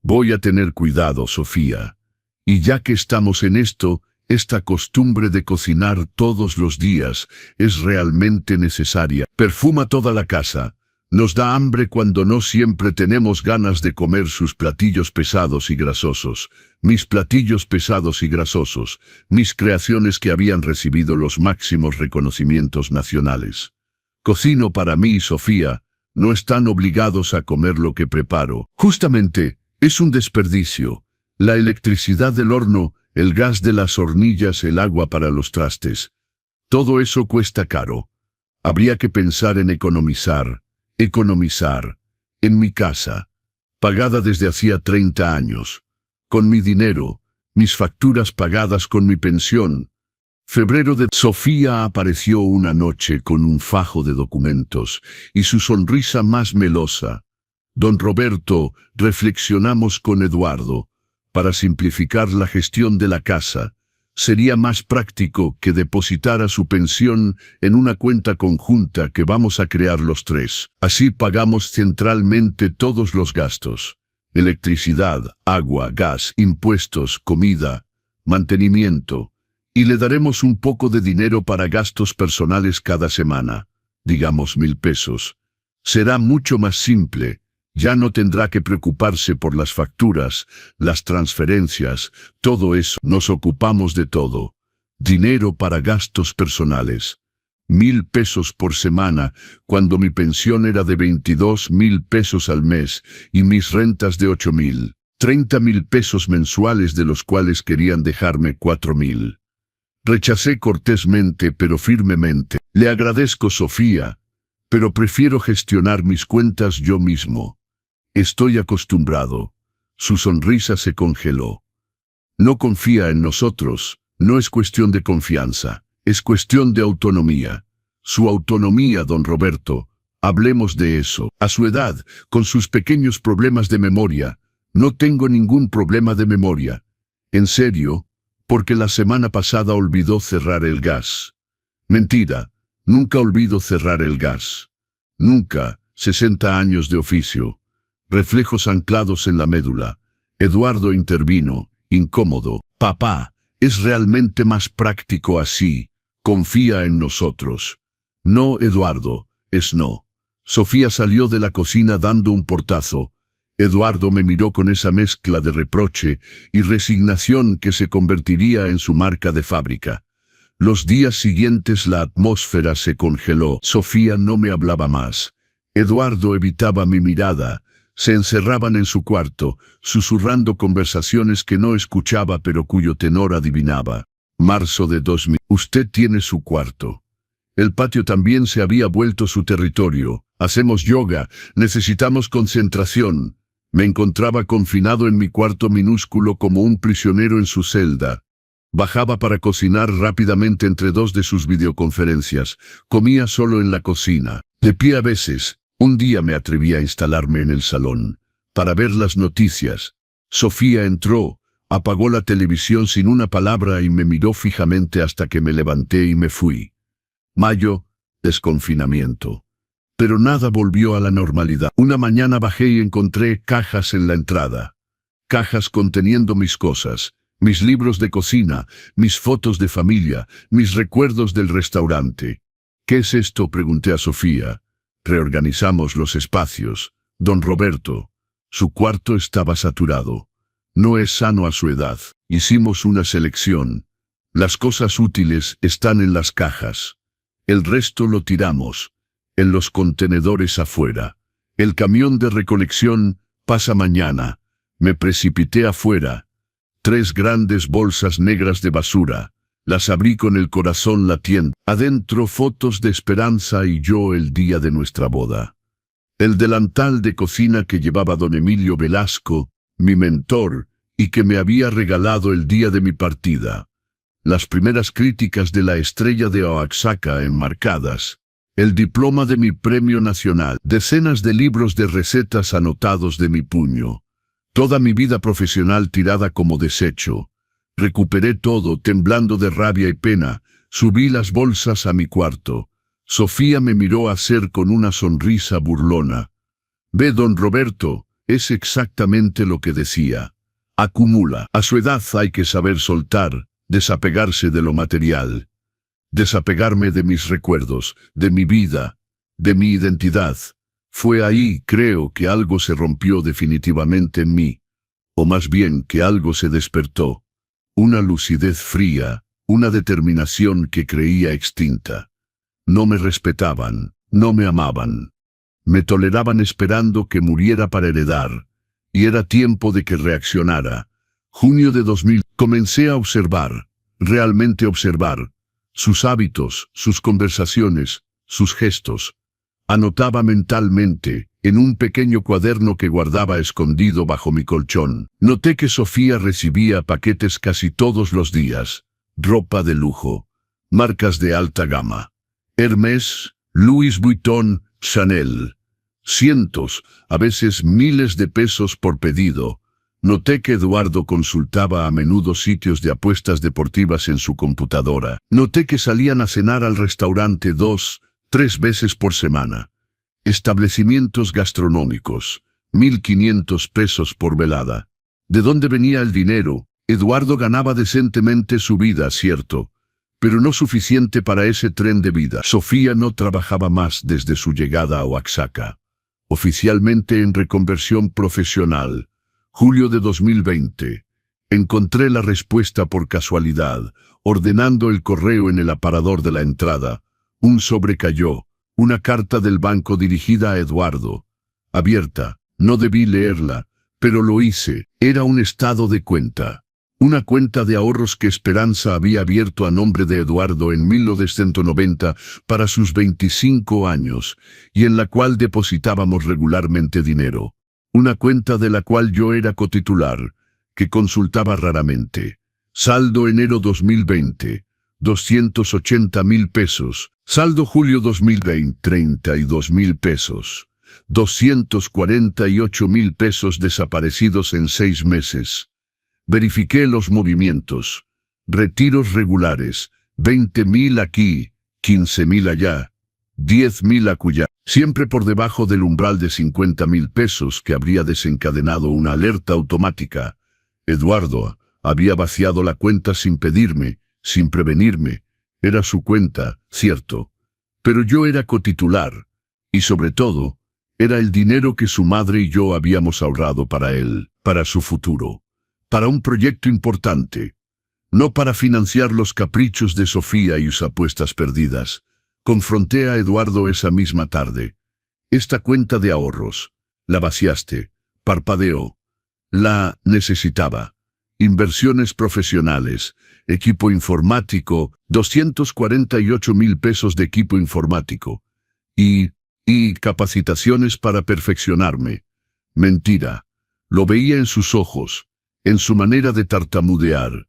Voy a tener cuidado, Sofía. Y ya que estamos en esto, Esta costumbre de cocinar todos los días es realmente necesaria. Perfuma toda la casa. Nos da hambre cuando no siempre tenemos ganas de comer sus platillos pesados y grasosos. Mis platillos pesados y grasosos, mis creaciones que habían recibido los máximos reconocimientos nacionales. Cocino para mí y Sofía, no están obligados a comer lo que preparo. Justamente, es un desperdicio. La electricidad del horno, el gas de las hornillas, el agua para los trastes. Todo eso cuesta caro. Habría que pensar en economizar. En mi casa, pagada desde hacía 30 años, con mi dinero, mis facturas pagadas con mi pensión. Febrero de Sofía apareció una noche con un fajo de documentos y su sonrisa más melosa. Don Roberto, reflexionamos con Eduardo, para simplificar la gestión de la casa. Sería más práctico que depositara su pensión en una cuenta conjunta que vamos a crear los tres. Así pagamos centralmente todos los gastos: electricidad, agua, gas, impuestos, comida, mantenimiento. Y le daremos un poco de dinero para gastos personales cada semana, digamos 1,000 pesos. Será mucho más simple. Ya no tendrá que preocuparse por las facturas, las transferencias, todo eso. Nos ocupamos de todo. Dinero para gastos personales. 1,000 pesos por semana, cuando mi pensión era de 22,000 pesos al mes y mis rentas de 8,000. 30,000 pesos mensuales, de los cuales querían dejarme 4,000. Rechacé cortésmente pero firmemente. Le agradezco, Sofía, pero prefiero gestionar mis cuentas yo mismo. Estoy acostumbrado. Su sonrisa se congeló. No confía en nosotros. No es cuestión de confianza, es cuestión de autonomía. Su autonomía, don Roberto. Hablemos de eso. A su edad, con sus pequeños problemas de memoria. No tengo ningún problema de memoria. En serio, porque la semana pasada olvidó cerrar el gas. Mentira, nunca olvido cerrar el gas. Nunca. 60 años de oficio. Reflejos anclados en la médula. Eduardo intervino, incómodo. Papá, es realmente más práctico así. Confía en nosotros. No, Eduardo, es no. Sofía salió de la cocina dando un portazo. Eduardo me miró con esa mezcla de reproche y resignación que se convertiría en su marca de fábrica. Los días siguientes la atmósfera se congeló. Sofía no me hablaba más. Eduardo evitaba mi mirada. Se encerraban en su cuarto, susurrando conversaciones que no escuchaba pero cuyo tenor adivinaba. Marzo de 2000. Usted tiene su cuarto. El patio también se había vuelto su territorio. Hacemos yoga, necesitamos concentración. Me encontraba confinado en mi cuarto minúsculo como un prisionero en su celda. Bajaba para cocinar rápidamente entre dos de sus videoconferencias. Comía solo en la cocina, de pie a veces. Un día me atreví a instalarme en el salón, para ver las noticias. Sofía entró, apagó la televisión sin una palabra y me miró fijamente hasta que me levanté y me fui. Mayo, desconfinamiento. Pero nada volvió a la normalidad. Una mañana bajé y encontré cajas en la entrada. Cajas conteniendo mis cosas, mis libros de cocina, mis fotos de familia, mis recuerdos del restaurante. ¿Qué es esto?, pregunté a Sofía. Reorganizamos los espacios. Don Roberto, su cuarto estaba saturado. No es sano a su edad. Hicimos una selección. Las cosas útiles están en las cajas. El resto lo tiramos. En los contenedores afuera. El camión de recolección pasa mañana. Me precipité afuera. 3 grandes bolsas negras de basura. Las abrí con el corazón latiendo. Adentro fotos de Esperanza y yo el día de nuestra boda. El delantal de cocina que llevaba don Emilio Velasco, mi mentor, y que me había regalado el día de mi partida. Las primeras críticas de la Estrella de Oaxaca enmarcadas. El diploma de mi premio nacional. Decenas de libros de recetas anotados de mi puño. Toda mi vida profesional tirada como desecho. Recuperé todo, temblando de rabia y pena. Subí las bolsas a mi cuarto. Sofía me miró hacer con una sonrisa burlona. Ve, don Roberto, es exactamente lo que decía. Acumula. A su edad hay que saber soltar, desapegarse de lo material, desapegarme de mis recuerdos, de mi vida, de mi identidad. Fue ahí, creo, que algo se rompió definitivamente en mí, o más bien que algo se despertó. Una lucidez fría, una determinación que creía extinta. No me respetaban, no me amaban. Me toleraban esperando que muriera para heredar, y era tiempo de que reaccionara. Junio de 2000, comencé a observar, realmente observar, sus hábitos, sus conversaciones, sus gestos. Anotaba mentalmente, en un pequeño cuaderno que guardaba escondido bajo mi colchón. Noté que Sofía recibía paquetes casi todos los días. Ropa de lujo, marcas de alta gama. Hermès, Louis Vuitton, Chanel. Cientos, a veces miles de pesos por pedido. Noté que Eduardo consultaba a menudo sitios de apuestas deportivas en su computadora. Noté que salían a cenar al restaurante 2, 3 veces por semana. Establecimientos gastronómicos, 1.500 pesos por velada. ¿De dónde venía el dinero? Eduardo ganaba decentemente su vida, cierto, pero no suficiente para ese tren de vida. Sofía no trabajaba más desde su llegada a Oaxaca. Oficialmente en reconversión profesional. Julio de 2020. Encontré la respuesta por casualidad, ordenando el correo en el aparador de la entrada. Un sobre cayó, una carta del banco dirigida a Eduardo. Abierta, no debí leerla, pero lo hice. Era un estado de cuenta. Una cuenta de ahorros que Esperanza había abierto a nombre de Eduardo en 1990 para sus 25 años, y en la cual depositábamos regularmente dinero. Una cuenta de la cual yo era cotitular, que consultaba raramente. Saldo enero 2020, 280,000 pesos. Saldo julio 2020, 32,000 pesos. 248,000 pesos desaparecidos en 6 meses. Verifiqué los movimientos. Retiros regulares, 20,000 aquí, 15,000 allá, 10,000 acullá. Siempre por debajo del umbral de 50,000 pesos que habría desencadenado una alerta automática. Eduardo había vaciado la cuenta sin pedirme, sin prevenirme. Era su cuenta, cierto. Pero yo era cotitular. Y sobre todo, era el dinero que su madre y yo habíamos ahorrado para él, para su futuro. Para un proyecto importante. No para financiar los caprichos de Sofía y sus apuestas perdidas. Confronté a Eduardo esa misma tarde. Esta cuenta de ahorros. La vaciaste. Parpadeó. La necesitaba. Inversiones profesionales. Equipo informático. 248,000 pesos de equipo informático. Y capacitaciones para perfeccionarme. Mentira. Lo veía en sus ojos. En su manera de tartamudear.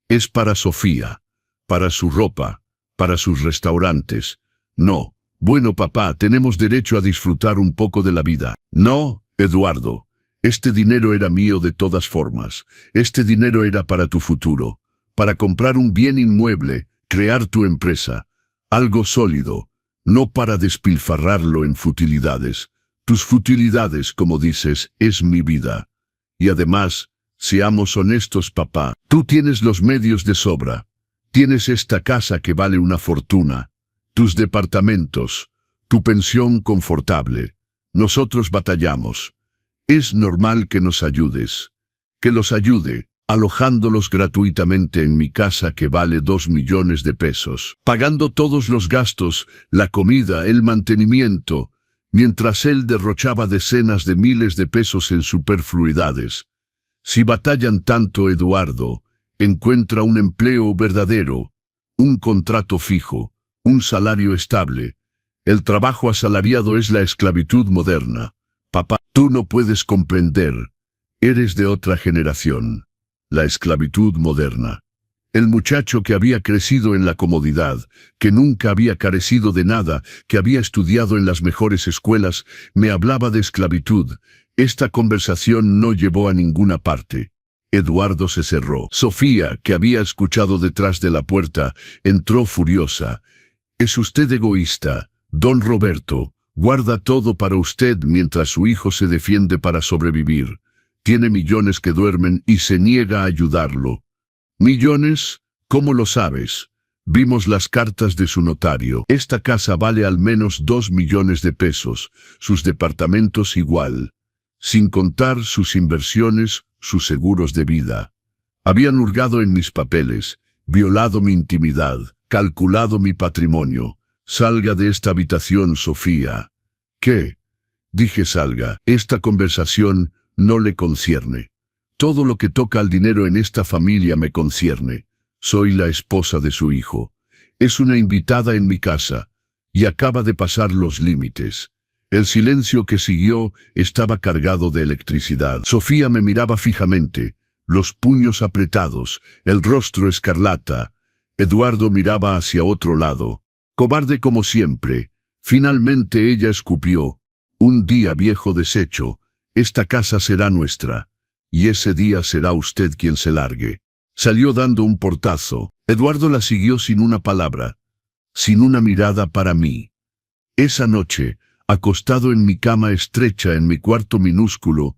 Es para Sofía. Para su ropa. Para sus restaurantes. No. Bueno, papá, tenemos derecho a disfrutar un poco de la vida. No, Eduardo. Este dinero era mío de todas formas. Este dinero era para tu futuro. Para comprar un bien inmueble, crear tu empresa. Algo sólido. No para despilfarrarlo en futilidades. Tus futilidades, como dices, es mi vida. Y además, seamos honestos, papá. Tú tienes los medios de sobra. Tienes esta casa que vale una fortuna. Tus departamentos, tu pensión confortable. Nosotros batallamos. Es normal que nos ayudes. Que los ayude, alojándolos gratuitamente en mi casa que vale 2 millones de pesos. Pagando todos los gastos, la comida, el mantenimiento, mientras él derrochaba decenas de miles de pesos en superfluidades. Si batallan tanto, Eduardo, encuentra un empleo verdadero, un contrato fijo. Un salario estable. El trabajo asalariado es la esclavitud moderna. Papá, tú no puedes comprender. Eres de otra generación. La esclavitud moderna. El muchacho que había crecido en la comodidad, que nunca había carecido de nada, que había estudiado en las mejores escuelas, me hablaba de esclavitud. Esta conversación no llevó a ninguna parte. Eduardo se cerró. Sofía, que había escuchado detrás de la puerta, entró furiosa. Es usted egoísta, don Roberto. Guarda todo para usted mientras su hijo se defiende para sobrevivir. Tiene millones que duermen y se niega a ayudarlo. ¿Millones? ¿Cómo lo sabes? Vimos las cartas de su notario. Esta casa vale al menos 2 millones de pesos, sus departamentos igual, sin contar sus inversiones, sus seguros de vida. Habían hurgado en mis papeles, violado mi intimidad, calculado mi patrimonio. Salga de esta habitación, Sofía. ¿Qué? Dije salga. Esta conversación no le concierne. Todo lo que toca al dinero en esta familia me concierne. Soy la esposa de su hijo. Es una invitada en mi casa, y acaba de pasar los límites. El silencio que siguió estaba cargado de electricidad. Sofía me miraba fijamente, los puños apretados, el rostro escarlata. Eduardo miraba hacia otro lado. Cobarde como siempre. Finalmente ella escupió. Un día, viejo desecho, esta casa será nuestra, y ese día será usted quien se largue. Salió dando un portazo. Eduardo la siguió sin una palabra, sin una mirada para mí. Esa noche, acostado en mi cama estrecha en mi cuarto minúsculo,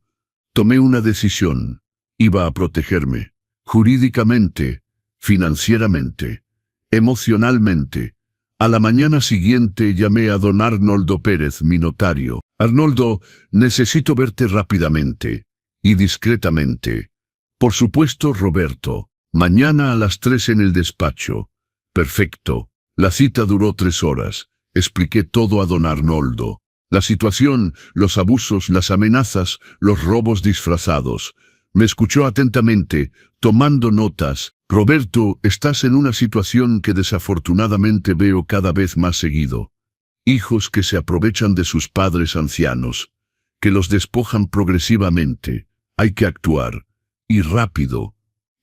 tomé una decisión. Iba a protegerme, jurídicamente, financieramente, emocionalmente. A la mañana siguiente llamé a don Arnoldo Pérez, mi notario. Arnoldo, necesito verte rápidamente y discretamente. Por supuesto, Roberto. Mañana a las 3 en el despacho. Perfecto. La cita duró 3 horas. Expliqué todo a don Arnoldo. La situación, los abusos, las amenazas, los robos disfrazados. Me escuchó atentamente, tomando notas. Roberto, estás en una situación que desafortunadamente veo cada vez más seguido. Hijos que se aprovechan de sus padres ancianos, que los despojan progresivamente. Hay que actuar. Y rápido.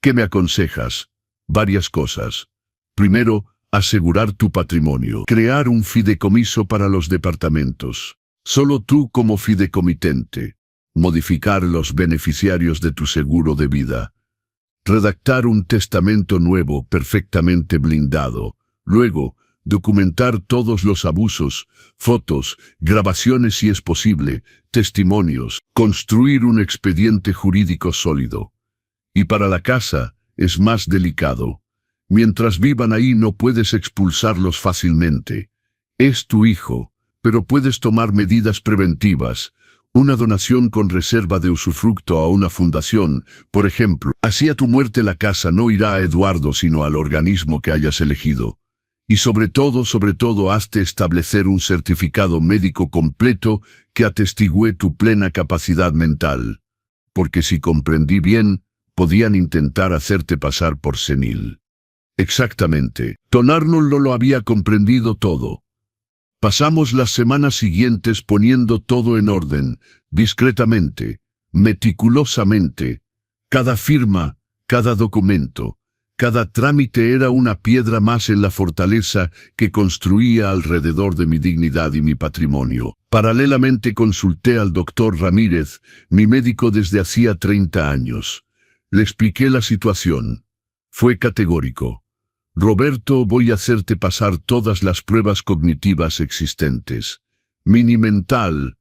¿Qué me aconsejas? Varias cosas. Primero, asegurar tu patrimonio. Crear un fideicomiso para los departamentos. Solo tú como fideicomitente. Modificar los beneficiarios de tu seguro de vida. Redactar un testamento nuevo perfectamente blindado. Luego, documentar todos los abusos, fotos, grabaciones si es posible, testimonios. Construir un expediente jurídico sólido. Y para la casa, es más delicado. Mientras vivan ahí no puedes expulsarlos fácilmente. Es tu hijo, pero puedes tomar medidas preventivas. Una donación con reserva de usufructo a una fundación, por ejemplo. Así a tu muerte la casa no irá a Eduardo sino al organismo que hayas elegido. Y sobre todo, hazte establecer un certificado médico completo que atestigue tu plena capacidad mental. Porque si comprendí bien, podían intentar hacerte pasar por senil. Exactamente. Don Arnoldo lo había comprendido todo. Pasamos las semanas siguientes poniendo todo en orden, discretamente, meticulosamente. Cada firma, cada documento, cada trámite era una piedra más en la fortaleza que construía alrededor de mi dignidad y mi patrimonio. Paralelamente consulté al doctor Ramírez, mi médico desde hacía 30 años. Le expliqué la situación. Fue categórico. Roberto, voy a hacerte pasar todas las pruebas cognitivas existentes. Mini mental,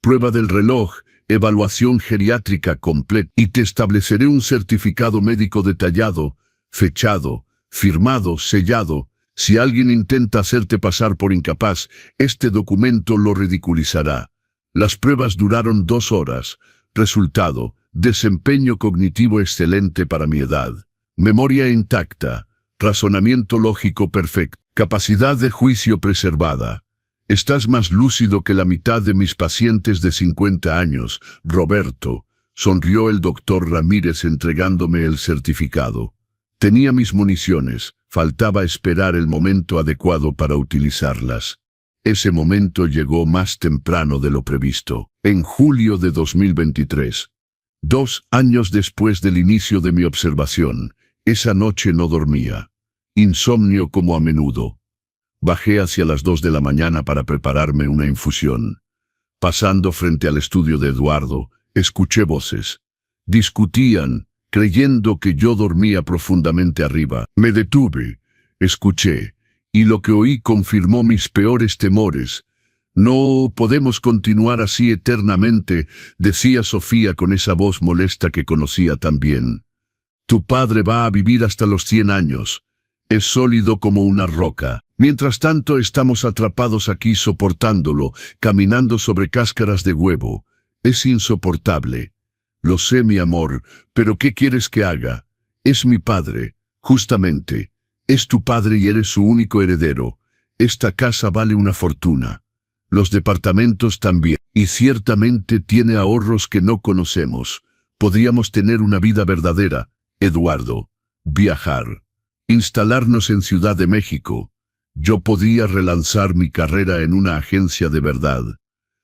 prueba del reloj, evaluación geriátrica completa y te estableceré un certificado médico detallado, fechado, firmado, sellado. Si alguien intenta hacerte pasar por incapaz, este documento lo ridiculizará. Las pruebas duraron 2 horas. Resultado, desempeño cognitivo excelente para mi edad. Memoria intacta. Razonamiento lógico perfecto. Capacidad de juicio preservada. Estás más lúcido que la mitad de mis pacientes de 50 años, Roberto. Sonrió el doctor Ramírez entregándome el certificado. Tenía mis municiones, faltaba esperar el momento adecuado para utilizarlas. Ese momento llegó más temprano de lo previsto, en julio de 2023. 2 años después del inicio de mi observación, esa noche no dormía. Insomnio como a menudo. Bajé hacia las 2 de la mañana para prepararme una infusión. Pasando frente al estudio de Eduardo, escuché voces. Discutían, creyendo que yo dormía profundamente arriba. Me detuve, escuché, y lo que oí confirmó mis peores temores. No podemos continuar así eternamente, decía Sofía con esa voz molesta que conocía tan bien. Tu padre va a vivir hasta los 100 años. Es sólido como una roca. Mientras tanto estamos atrapados aquí soportándolo, caminando sobre cáscaras de huevo. Es insoportable. Lo sé, mi amor, pero ¿qué quieres que haga? Es mi padre, justamente. Es tu padre y eres su único heredero. Esta casa vale una fortuna. Los departamentos también. Y ciertamente tiene ahorros que no conocemos. Podríamos tener una vida verdadera, Eduardo. Viajar. Instalarnos en Ciudad de México. Yo podría relanzar mi carrera en una agencia de verdad.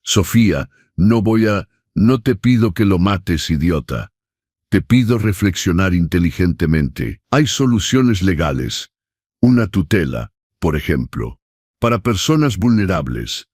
Sofía, no te pido que lo mates, idiota. Te pido reflexionar inteligentemente. Hay soluciones legales. Una tutela, por ejemplo. Para personas vulnerables.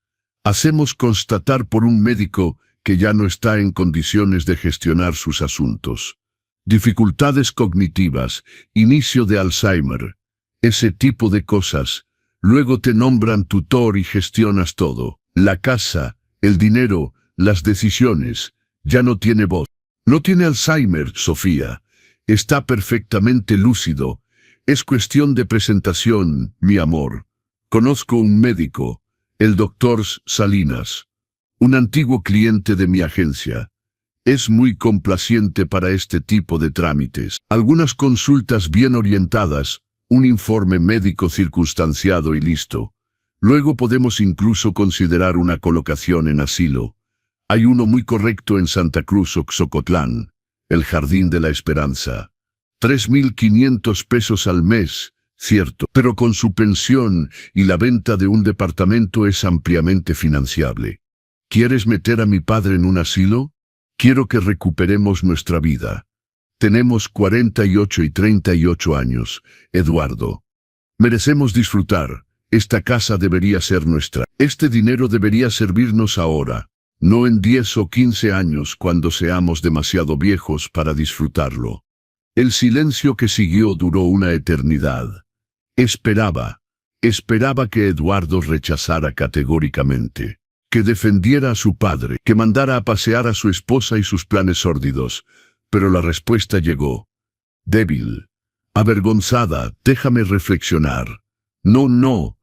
Hacemos constatar por un médico que ya no está en condiciones de gestionar sus asuntos. Dificultades cognitivas, inicio de Alzheimer, ese tipo de cosas. Luego te nombran tutor y gestionas todo. La casa, el dinero, las decisiones. Ya no tiene voz. No tiene Alzheimer, Sofía. Está perfectamente lúcido. Es cuestión de presentación, mi amor. Conozco un médico, el doctor Salinas, un antiguo cliente de mi agencia. Es muy complaciente para este tipo de trámites. Algunas consultas bien orientadas, un informe médico circunstanciado y listo. Luego podemos incluso considerar una colocación en asilo. Hay uno muy correcto en Santa Cruz, Oxocotlán, el Jardín de la Esperanza. 3,500 pesos al mes, cierto, pero con su pensión y la venta de un departamento es ampliamente financiable. ¿Quieres meter a mi padre en un asilo? Quiero que recuperemos nuestra vida. Tenemos 48 y 38 años, Eduardo. Merecemos disfrutar. Esta casa debería ser nuestra. Este dinero debería servirnos ahora, no en 10 o 15 años cuando seamos demasiado viejos para disfrutarlo. El silencio que siguió duró una eternidad. Esperaba que Eduardo rechazara categóricamente, que defendiera a su padre, que mandara a pasear a su esposa y sus planes sórdidos, pero la respuesta llegó. Débil, avergonzada, déjame reflexionar. No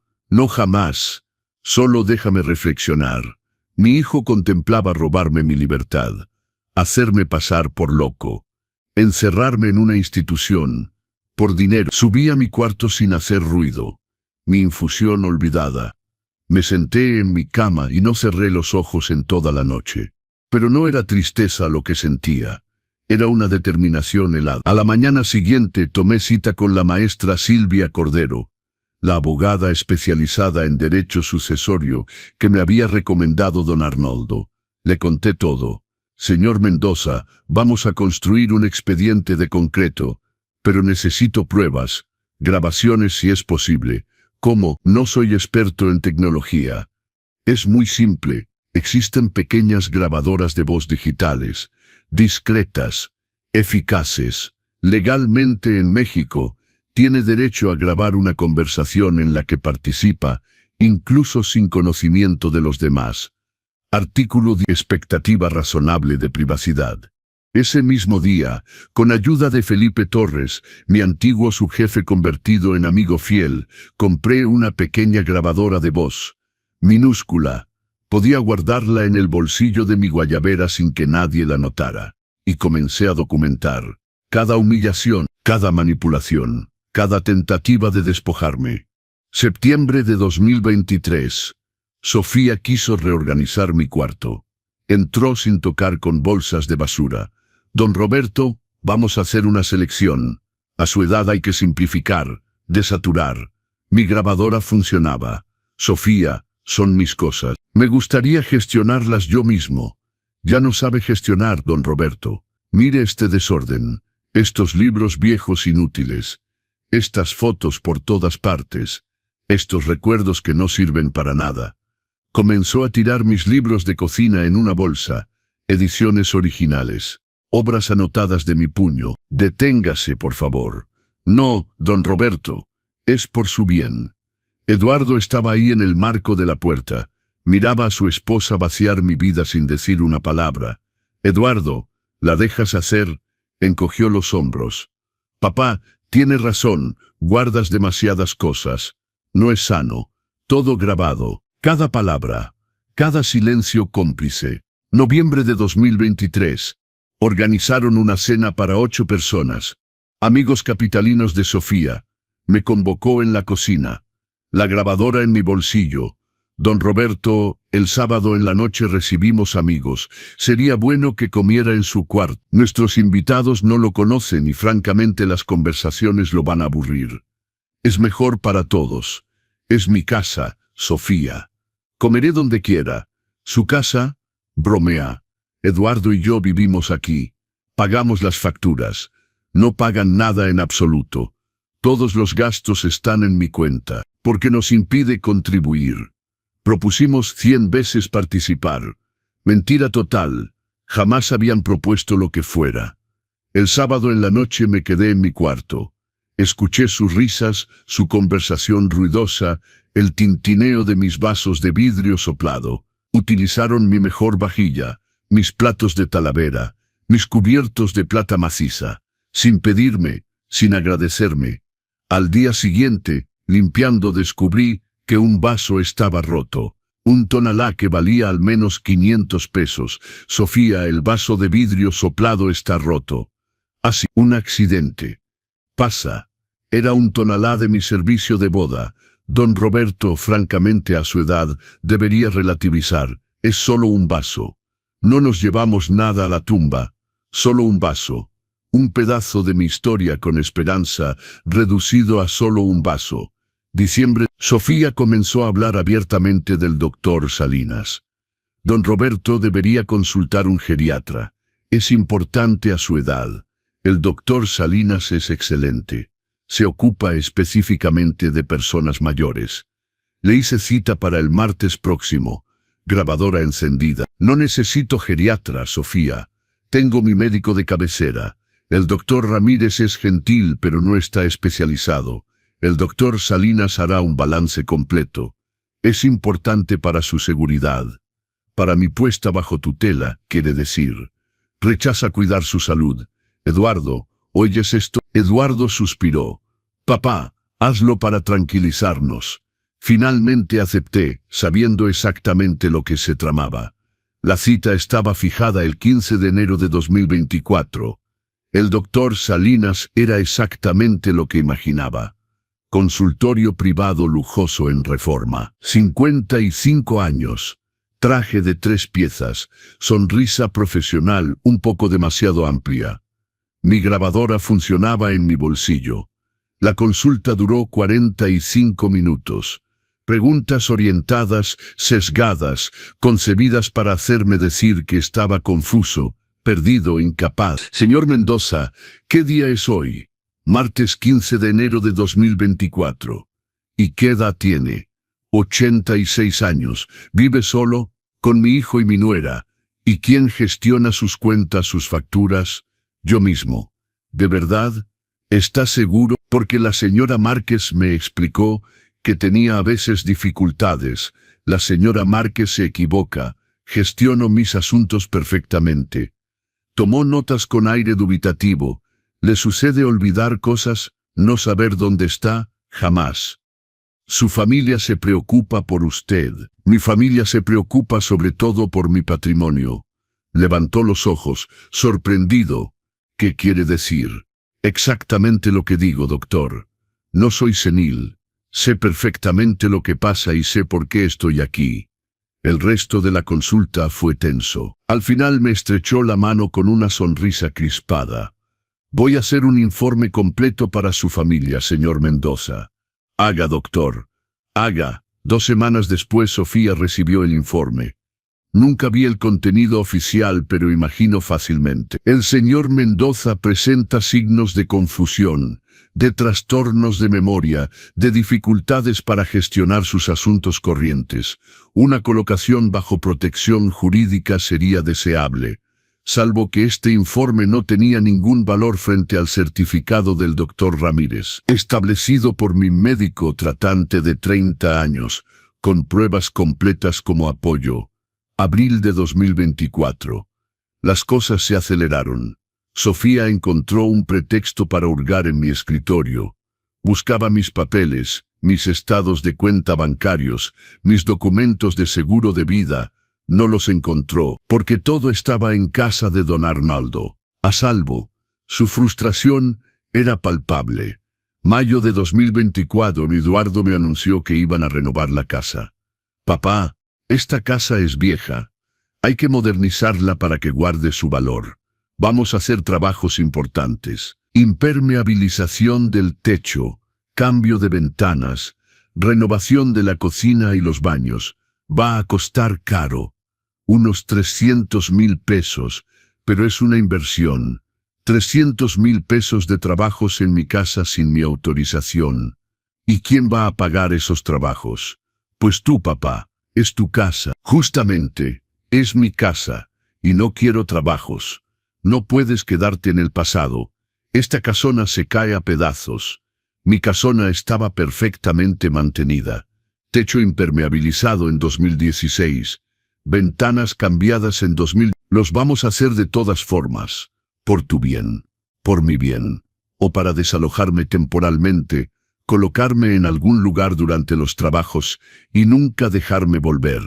jamás. Solo déjame reflexionar. Mi hijo contemplaba robarme mi libertad, hacerme pasar por loco, encerrarme en una institución, por dinero. Subí a mi cuarto sin hacer ruido, mi infusión olvidada. Me senté en mi cama y no cerré los ojos en toda la noche. Pero no era tristeza lo que sentía. Era una determinación helada. A la mañana siguiente tomé cita con la maestra Silvia Cordero, la abogada especializada en derecho sucesorio que me había recomendado don Arnoldo. Le conté todo. Señor Mendoza, vamos a construir un expediente de concreto, pero necesito pruebas, grabaciones si es posible. ¿Cómo? No soy experto en tecnología. Es muy simple. Existen pequeñas grabadoras de voz digitales, discretas, eficaces. Legalmente en México, tiene derecho a grabar una conversación en la que participa, incluso sin conocimiento de los demás. Artículo de expectativa razonable de privacidad. Ese mismo día, con ayuda de Felipe Torres, mi antiguo subjefe convertido en amigo fiel, compré una pequeña grabadora de voz, minúscula. Podía guardarla en el bolsillo de mi guayabera sin que nadie la notara. Y comencé a documentar cada humillación, cada manipulación, cada tentativa de despojarme. Septiembre de 2023. Sofía quiso reorganizar mi cuarto. Entró sin tocar con bolsas de basura. Don Roberto, vamos a hacer una selección. A su edad hay que simplificar, desaturar. Mi grabadora funcionaba. Sofía, son mis cosas. Me gustaría gestionarlas yo mismo. Ya no sabe gestionar, don Roberto. Mire este desorden. Estos libros viejos inútiles. Estas fotos por todas partes. Estos recuerdos que no sirven para nada. Comenzó a tirar mis libros de cocina en una bolsa. Ediciones originales. Obras anotadas de mi puño. Deténgase, por favor. No, don Roberto. Es por su bien. Eduardo estaba ahí en el marco de la puerta. Miraba a su esposa vaciar mi vida sin decir una palabra. Eduardo, ¿la dejas hacer? Encogió los hombros. Papá, tiene razón. Guardas demasiadas cosas. No es sano. Todo grabado. Cada palabra. Cada silencio cómplice. Noviembre de 2023. Organizaron una cena para 8 personas. Amigos capitalinos de Sofía. Me convocó en la cocina. La grabadora en mi bolsillo. Don Roberto, el sábado en la noche recibimos amigos. Sería bueno que comiera en su cuarto. Nuestros invitados no lo conocen y francamente las conversaciones lo van a aburrir. Es mejor para todos. Es mi casa, Sofía. Comeré donde quiera. ¿Su casa? Bromea. Eduardo y yo vivimos aquí. Pagamos las facturas. No pagan nada en absoluto. Todos los gastos están en mi cuenta, porque nos impide contribuir. Propusimos 100 veces participar. Mentira total. Jamás habían propuesto lo que fuera. El sábado en la noche me quedé en mi cuarto. Escuché sus risas, su conversación ruidosa, el tintineo de mis vasos de vidrio soplado. Utilizaron mi mejor vajilla, mis platos de talavera, mis cubiertos de plata maciza, sin pedirme, sin agradecerme. Al día siguiente, limpiando descubrí que un vaso estaba roto. Un tonalá que valía al menos 500 pesos. Sofía, el vaso de vidrio soplado está roto. Así, un accidente. Pasa. Era un tonalá de mi servicio de boda. Don Roberto, francamente a su edad, debería relativizar. Es solo un vaso. No nos llevamos nada a la tumba. Solo un vaso. Un pedazo de mi historia con esperanza, reducido a solo un vaso. Diciembre. Sofía comenzó a hablar abiertamente del doctor Salinas. Don Roberto debería consultar un geriatra. Es importante a su edad. El doctor Salinas es excelente. Se ocupa específicamente de personas mayores. Le hice cita para el martes próximo. Grabadora encendida. No necesito geriatra, Sofía. Tengo mi médico de cabecera. El doctor Ramírez es gentil, pero no está especializado. El doctor Salinas hará un balance completo. Es importante para su seguridad. Para mi puesta bajo tutela, quiere decir. Rechaza cuidar su salud. Eduardo, ¿oyes esto? Eduardo suspiró. Papá, hazlo para tranquilizarnos. Finalmente acepté, sabiendo exactamente lo que se tramaba. La cita estaba fijada el 15 de enero de 2024. El doctor Salinas era exactamente lo que imaginaba. Consultorio privado lujoso en Reforma. 55 años. Traje de 3 piezas. Sonrisa profesional un poco demasiado amplia. Mi grabadora funcionaba en mi bolsillo. La consulta duró 45 minutos. Preguntas orientadas, sesgadas, concebidas para hacerme decir que estaba confuso, perdido, incapaz. Señor Mendoza, ¿qué día es hoy? Martes 15 de enero de 2024. ¿Y qué edad tiene? 86 años. ¿Vive solo? Con mi hijo y mi nuera. ¿Y quién gestiona sus cuentas, sus facturas? Yo mismo. ¿De verdad? ¿Está seguro? Porque la señora Márquez me explicó que tenía a veces dificultades. La señora Márquez se equivoca. Gestiono mis asuntos perfectamente. Tomó notas con aire dubitativo. ¿Le sucede olvidar cosas, no saber dónde está? Jamás. Su familia se preocupa por usted. Mi familia se preocupa sobre todo por mi patrimonio. Levantó los ojos, sorprendido. ¿Qué quiere decir? Exactamente lo que digo, doctor. No soy senil. Sé perfectamente lo que pasa y sé por qué estoy aquí. El resto de la consulta fue tenso. Al final me estrechó la mano con una sonrisa crispada. Voy a hacer un informe completo para su familia, señor Mendoza. Haga, doctor. Haga. 2 semanas después Sofía recibió el informe. Nunca vi el contenido oficial, pero imagino fácilmente. El señor Mendoza presenta signos de confusión, de trastornos de memoria, de dificultades para gestionar sus asuntos corrientes. Una colocación bajo protección jurídica sería deseable, salvo que este informe no tenía ningún valor frente al certificado del doctor Ramírez, establecido por mi médico tratante de 30 años, con pruebas completas como apoyo. Abril de 2024. Las cosas se aceleraron. Sofía encontró un pretexto para hurgar en mi escritorio. Buscaba mis papeles, mis estados de cuenta bancarios, mis documentos de seguro de vida. No los encontró, porque todo estaba en casa de don Arnoldo, a salvo. Su frustración era palpable. Mayo de 2024, Eduardo me anunció que iban a renovar la casa. Papá, esta casa es vieja. Hay que modernizarla para que guarde su valor. Vamos a hacer trabajos importantes. Impermeabilización del techo, cambio de ventanas, renovación de la cocina y los baños. Va a costar caro. Unos 300,000 pesos, pero es una inversión. 300,000 pesos de trabajos en mi casa sin mi autorización. ¿Y quién va a pagar esos trabajos? Pues tú, papá. Es tu casa. Justamente, es mi casa, y no quiero trabajos. No puedes quedarte en el pasado. Esta casona se cae a pedazos. Mi casona estaba perfectamente mantenida. Techo impermeabilizado en 2016. Ventanas cambiadas en 2000. Los vamos a hacer de todas formas. Por tu bien. Por mi bien. O para desalojarme temporalmente, colocarme en algún lugar durante los trabajos y nunca dejarme volver.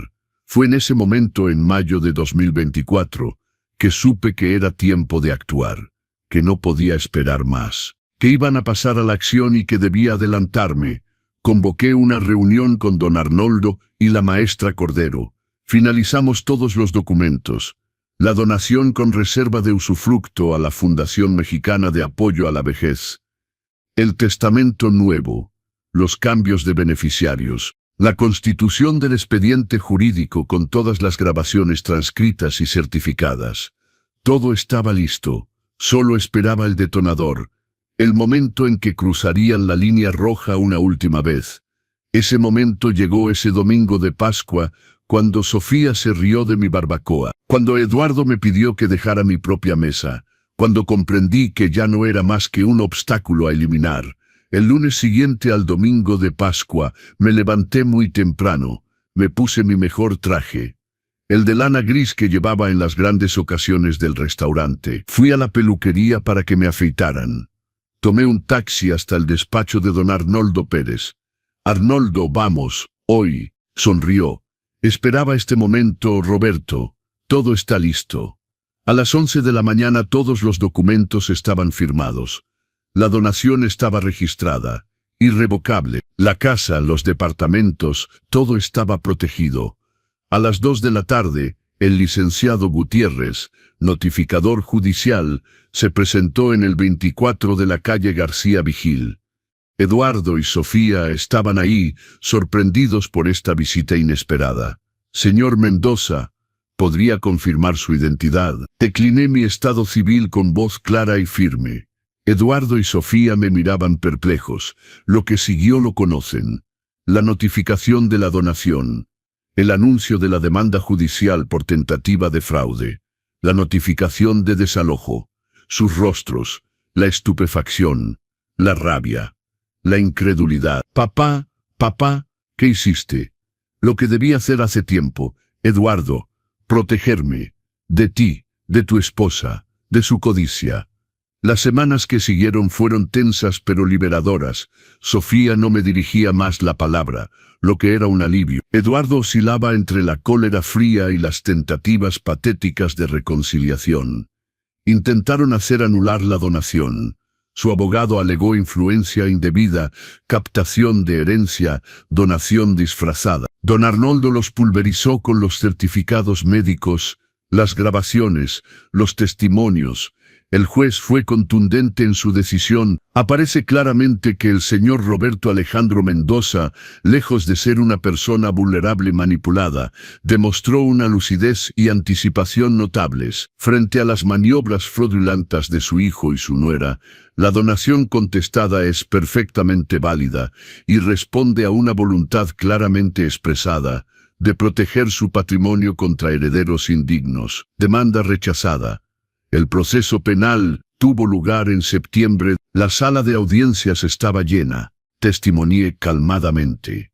Fue en ese momento, en mayo de 2024, que supe que era tiempo de actuar, que no podía esperar más, que iban a pasar a la acción y que debía adelantarme. Convoqué una reunión con don Arnoldo y la maestra Cordero. Finalizamos todos los documentos. La donación con reserva de usufructo a la Fundación Mexicana de Apoyo a la Vejez. El testamento nuevo. Los cambios de beneficiarios. La constitución del expediente jurídico con todas las grabaciones transcritas y certificadas. Todo estaba listo. Solo esperaba el detonador. El momento en que cruzarían la línea roja una última vez. Ese momento llegó ese domingo de Pascua, cuando Sofía se rió de mi barbacoa, cuando Eduardo me pidió que dejara mi propia mesa, cuando comprendí que ya no era más que un obstáculo a eliminar. El lunes siguiente al domingo de Pascua, me levanté muy temprano, me puse mi mejor traje, el de lana gris que llevaba en las grandes ocasiones del restaurante. Fui a la peluquería para que me afeitaran. Tomé un taxi hasta el despacho de don Arnoldo Pérez. Arnoldo, vamos, hoy, sonrió. Esperaba este momento, Roberto. Todo está listo. A las 11 de la mañana todos los documentos estaban firmados. La donación estaba registrada, irrevocable. La casa, los departamentos, todo estaba protegido. A las 2 de la tarde, el licenciado Gutiérrez, notificador judicial, se presentó en el 24 de la calle García Vigil. Eduardo y Sofía estaban ahí, sorprendidos por esta visita inesperada. Señor Mendoza, ¿podría confirmar su identidad? Decliné mi estado civil con voz clara y firme. Eduardo y Sofía me miraban perplejos. Lo que siguió lo conocen. La notificación de la donación. El anuncio de la demanda judicial por tentativa de fraude. La notificación de desalojo. Sus rostros. La estupefacción. La rabia. La incredulidad. Papá, ¿qué hiciste? Lo que debí hacer hace tiempo, Eduardo. Protegerme. De ti, de tu esposa, de su codicia. Las semanas que siguieron fueron tensas pero liberadoras. Sofía no me dirigía más la palabra, lo que era un alivio. Eduardo oscilaba entre la cólera fría y las tentativas patéticas de reconciliación. Intentaron hacer anular la donación. Su abogado alegó influencia indebida, captación de herencia, donación disfrazada. Don Arnoldo los pulverizó con los certificados médicos, las grabaciones, los testimonios. El juez fue contundente en su decisión. Aparece claramente que el señor Roberto Alejandro Mendoza, lejos de ser una persona vulnerable y manipulada, demostró una lucidez y anticipación notables. Frente a las maniobras fraudulentas de su hijo y su nuera, la donación contestada es perfectamente válida y responde a una voluntad claramente expresada de proteger su patrimonio contra herederos indignos. Demanda rechazada. El proceso penal tuvo lugar en septiembre. La sala de audiencias estaba llena. Testimonié calmadamente.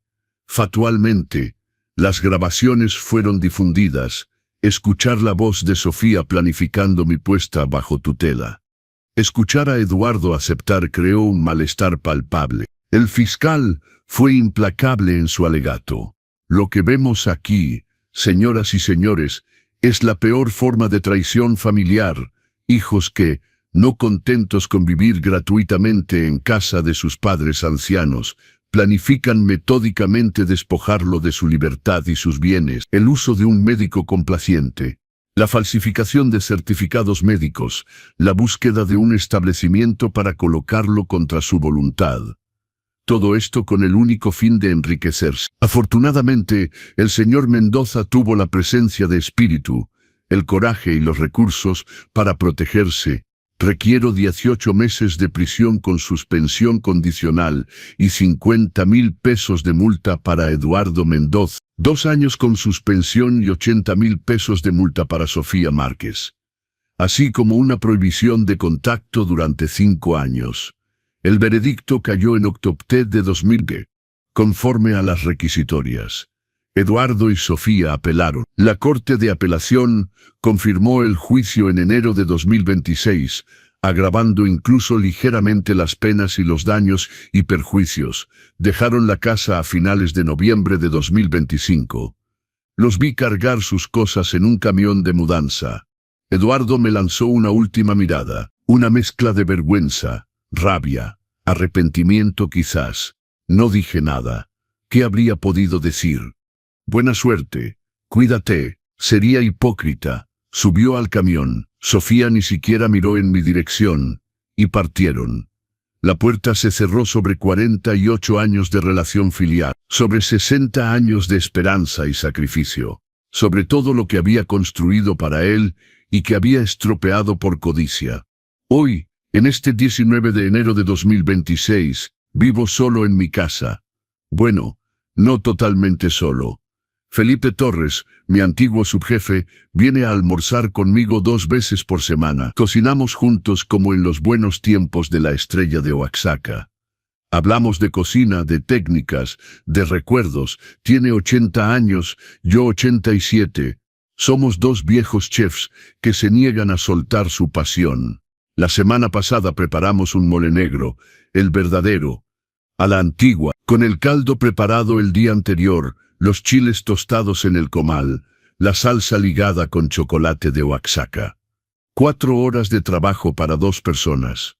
Fatualmente, las grabaciones fueron difundidas. Escuchar la voz de Sofía planificando mi puesta bajo tutela. Escuchar a Eduardo aceptar creó un malestar palpable. El fiscal fue implacable en su alegato. Lo que vemos aquí, señoras y señores, es la peor forma de traición familiar. Hijos que, no contentos con vivir gratuitamente en casa de sus padres ancianos, planifican metódicamente despojarlo de su libertad y sus bienes. El uso de un médico complaciente, la falsificación de certificados médicos, la búsqueda de un establecimiento para colocarlo contra su voluntad. Todo esto con el único fin de enriquecerse. Afortunadamente, el señor Mendoza tuvo la presencia de espíritu, el coraje y los recursos para protegerse. Requiero 18 meses de prisión con suspensión condicional y 50,000 pesos de multa para Eduardo Mendoza. 2 años con suspensión y 80,000 pesos de multa para Sofía Márquez. Así como una prohibición de contacto durante 5 años. El veredicto cayó en octubre de 2000, conforme a las requisitorias. Eduardo y Sofía apelaron. La Corte de Apelación confirmó el juicio en enero de 2026, agravando incluso ligeramente las penas y los daños y perjuicios. Dejaron la casa a finales de noviembre de 2025. Los vi cargar sus cosas en un camión de mudanza. Eduardo me lanzó una última mirada, una mezcla de vergüenza, rabia, arrepentimiento quizás. No dije nada. ¿Qué habría podido decir? Buena suerte, cuídate, sería hipócrita. Subió al camión, Sofía ni siquiera miró en mi dirección, y partieron. La puerta se cerró sobre 48 años de relación filial, sobre 60 años de esperanza y sacrificio, sobre todo lo que había construido para él y que había estropeado por codicia. Hoy, en este 19 de enero de 2026, vivo solo en mi casa. Bueno, no totalmente solo. Felipe Torres, mi antiguo subjefe, viene a almorzar conmigo 2 veces por semana. Cocinamos juntos como en los buenos tiempos de la estrella de Oaxaca. Hablamos de cocina, de técnicas, de recuerdos. Tiene 80 años, yo 87. Somos 2 viejos chefs que se niegan a soltar su pasión. La semana pasada preparamos un mole negro, el verdadero, a la antigua, con el caldo preparado el día anterior, los chiles tostados en el comal, la salsa ligada con chocolate de Oaxaca. 4 horas de trabajo para 2 personas.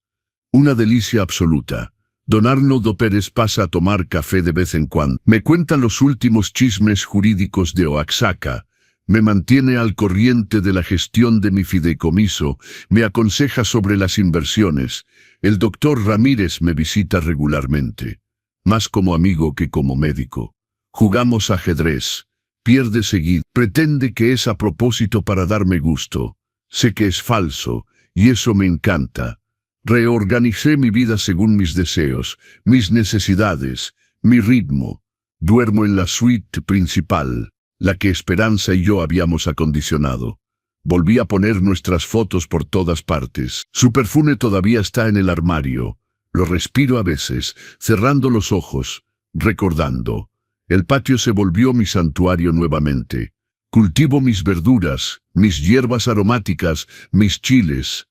Una delicia absoluta. Don Arnoldo Pérez pasa a tomar café de vez en cuando. Me cuenta los últimos chismes jurídicos de Oaxaca. Me mantiene al corriente de la gestión de mi fideicomiso. Me aconseja sobre las inversiones. El doctor Ramírez me visita regularmente. Más como amigo que como médico. Jugamos ajedrez. Pierde seguido. Pretende que es a propósito para darme gusto. Sé que es falso, y eso me encanta. Reorganicé mi vida según mis deseos, mis necesidades, mi ritmo. Duermo en la suite principal, la que Esperanza y yo habíamos acondicionado. Volví a poner nuestras fotos por todas partes. Su perfume todavía está en el armario. Lo respiro a veces, cerrando los ojos, recordando. El patio se volvió mi santuario nuevamente. Cultivo mis verduras, mis hierbas aromáticas, mis chiles.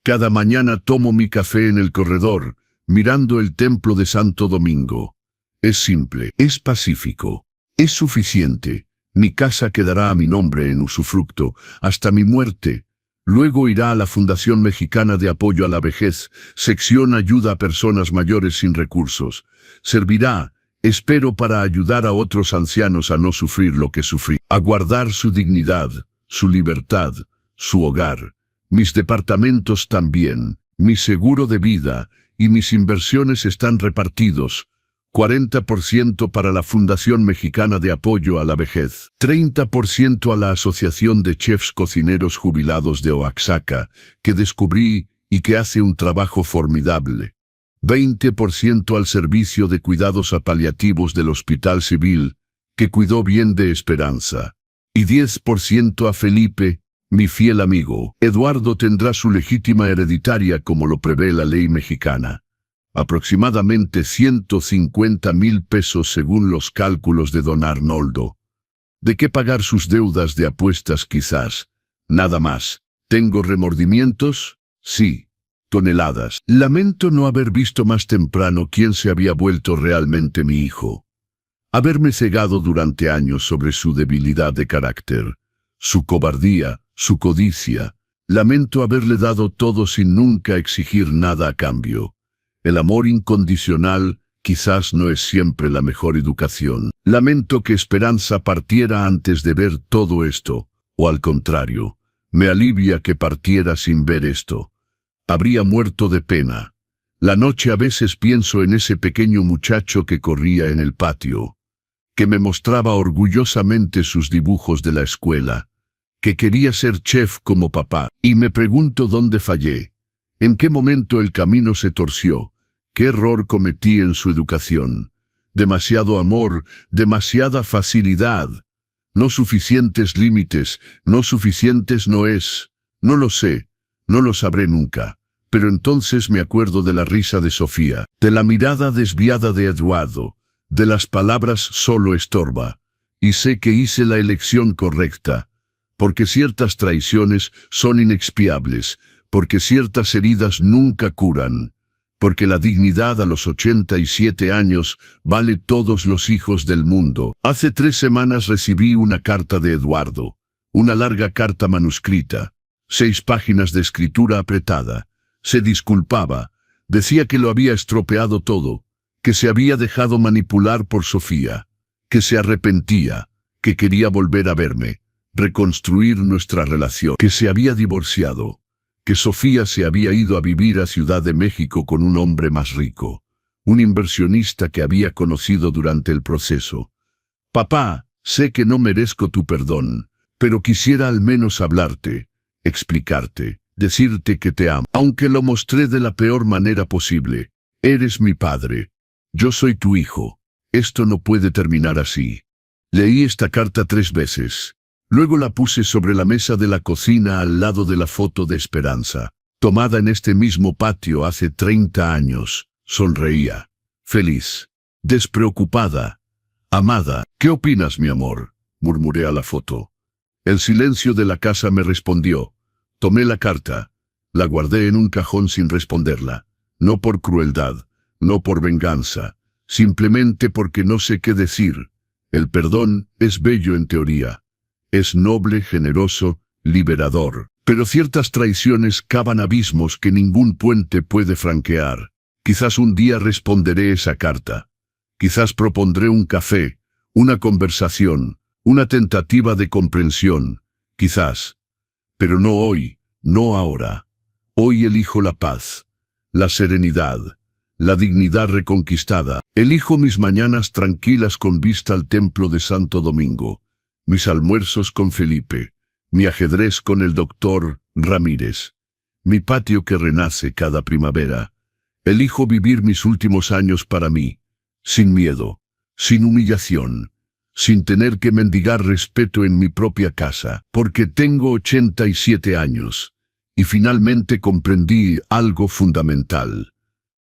Cada mañana tomo mi café en el corredor, mirando el templo de Santo Domingo. Es simple, es pacífico, es suficiente. Mi casa quedará a mi nombre en usufructo hasta mi muerte. Luego irá a la Fundación Mexicana de Apoyo a la Vejez, sección Ayuda a Personas Mayores sin Recursos. Servirá, espero, para ayudar a otros ancianos a no sufrir lo que sufrí, a guardar su dignidad, su libertad, su hogar. Mis departamentos también, mi seguro de vida y mis inversiones están repartidos. 40% para la Fundación Mexicana de Apoyo a la Vejez, 30% a la Asociación de Chefs Cocineros Jubilados de Oaxaca, que descubrí y que hace un trabajo formidable. 20% al Servicio de Cuidados Paliativos del Hospital Civil, que cuidó bien de Esperanza. Y 10% a Felipe, mi fiel amigo. Eduardo tendrá su legítima hereditaria como lo prevé la ley mexicana. Aproximadamente 150,000 pesos según los cálculos de don Arnoldo. ¿De qué pagar sus deudas de apuestas quizás? Nada más. ¿Tengo remordimientos? Sí. toneladas. Lamento no haber visto más temprano quién se había vuelto realmente mi hijo. Haberme cegado durante años sobre su debilidad de carácter, su cobardía, su codicia. Lamento haberle dado todo sin nunca exigir nada a cambio. El amor incondicional quizás no es siempre la mejor educación. Lamento que Esperanza partiera antes de ver todo esto, o al contrario, me alivia que partiera sin ver esto. Habría muerto de pena. La noche a veces pienso en ese pequeño muchacho que corría en el patio, que me mostraba orgullosamente sus dibujos de la escuela, que quería ser chef como papá, y me pregunto dónde fallé, en qué momento el camino se torció, qué error cometí en su educación. Demasiado amor, demasiada facilidad, no suficientes límites, no suficientes no es, no lo sé, no lo sabré nunca. Pero entonces me acuerdo de la risa de Sofía, de la mirada desviada de Eduardo, de las palabras solo estorba, y sé que hice la elección correcta, porque ciertas traiciones son inexpiables, porque ciertas heridas nunca curan, porque la dignidad a los 87 años vale todos los hijos del mundo. Hace 3 semanas recibí una carta de Eduardo, una larga carta manuscrita, 6 páginas de escritura apretada. Se disculpaba, decía que lo había estropeado todo, que se había dejado manipular por Sofía, que se arrepentía, que quería volver a verme, reconstruir nuestra relación, que se había divorciado, que Sofía se había ido a vivir a Ciudad de México con un hombre más rico, un inversionista que había conocido durante el proceso. Papá, sé que no merezco tu perdón, pero quisiera al menos hablarte, explicarte. Decirte que te amo, aunque lo mostré de la peor manera posible. Eres mi padre. Yo soy tu hijo. Esto no puede terminar así. Leí esta carta 3 veces. Luego la puse sobre la mesa de la cocina al lado de la foto de Esperanza, tomada en este mismo patio hace 30 años. Sonreía. Feliz. Despreocupada. Amada. ¿Qué opinas, mi amor?, murmuré a la foto. El silencio de la casa me respondió. Tomé la carta, la guardé en un cajón sin responderla, no por crueldad, no por venganza, simplemente porque no sé qué decir. El perdón es bello en teoría, es noble, generoso, liberador, pero ciertas traiciones cavan abismos que ningún puente puede franquear. Quizás un día responderé esa carta, quizás propondré un café, una conversación, una tentativa de comprensión, quizás. Pero no hoy, no ahora. Hoy elijo la paz, la serenidad, la dignidad reconquistada. Elijo mis mañanas tranquilas con vista al templo de Santo Domingo, mis almuerzos con Felipe, mi ajedrez con el doctor Ramírez, mi patio que renace cada primavera. Elijo vivir mis últimos años para mí, sin miedo, sin humillación, sin tener que mendigar respeto en mi propia casa, porque tengo 87 años, y finalmente comprendí algo fundamental.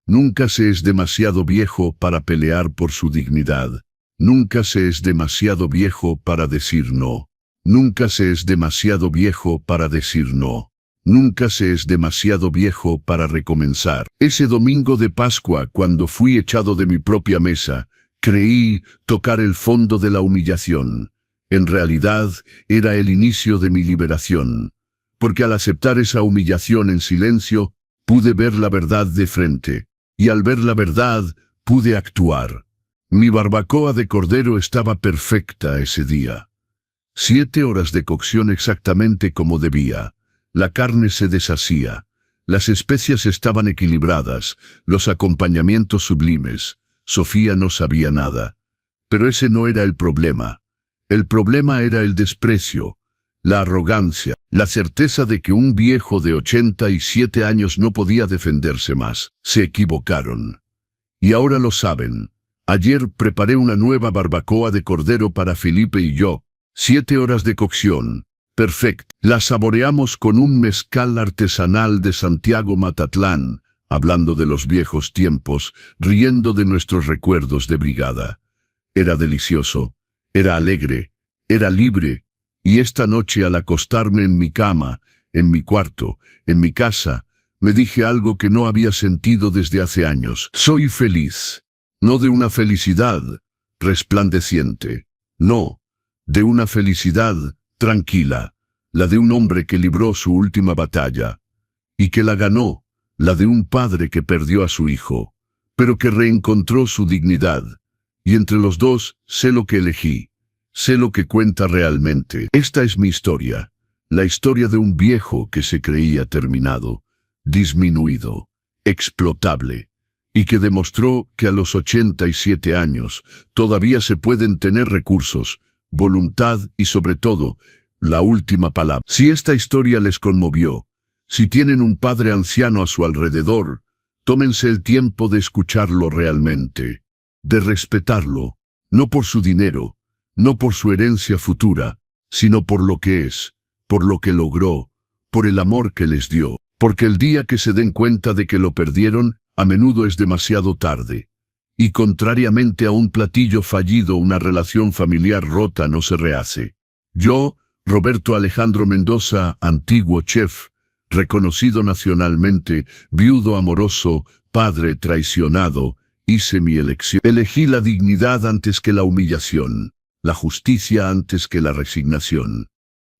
Nunca se es demasiado viejo para pelear por su dignidad. Nunca se es demasiado viejo para decir no. Nunca se es demasiado viejo para decir no. Nunca se es demasiado viejo para recomenzar. Ese domingo de Pascua, cuando fui echado de mi propia mesa, creí tocar el fondo de la humillación. En realidad, era el inicio de mi liberación. Porque al aceptar esa humillación en silencio, pude ver la verdad de frente. Y al ver la verdad, pude actuar. Mi barbacoa de cordero estaba perfecta ese día. 7 horas de cocción exactamente como debía. La carne se deshacía. Las especias estaban equilibradas, los acompañamientos sublimes. Sofía no sabía nada. Pero ese no era el problema. El problema era el desprecio, la arrogancia, la certeza de que un viejo de 87 años no podía defenderse más. Se equivocaron. Y ahora lo saben. Ayer preparé una nueva barbacoa de cordero para Felipe y yo. 7 horas de cocción. Perfecto. La saboreamos con un mezcal artesanal de Santiago Matatlán, hablando de los viejos tiempos, riendo de nuestros recuerdos de brigada. Era delicioso, era alegre, era libre, y esta noche al acostarme en mi cama, en mi cuarto, en mi casa, me dije algo que no había sentido desde hace años. Soy feliz. No de una felicidad resplandeciente. No, de una felicidad tranquila. La de un hombre que libró su última batalla. Y que la ganó. La de un padre que perdió a su hijo, pero que reencontró su dignidad. Y entre los dos, sé lo que elegí. Sé lo que cuenta realmente. Esta es mi historia. La historia de un viejo que se creía terminado, disminuido, explotable, y que demostró que a los 87 años todavía se pueden tener recursos, voluntad y sobre todo, la última palabra. Si esta historia les conmovió, si tienen un padre anciano a su alrededor, tómense el tiempo de escucharlo realmente, de respetarlo, no por su dinero, no por su herencia futura, sino por lo que es, por lo que logró, por el amor que les dio, porque el día que se den cuenta de que lo perdieron, a menudo es demasiado tarde. Y contrariamente a un platillo fallido, una relación familiar rota no se rehace. Yo, Roberto Alejandro Mendoza, antiguo chef, reconocido nacionalmente, viudo amoroso, padre traicionado, hice mi elección. Elegí la dignidad antes que la humillación, la justicia antes que la resignación,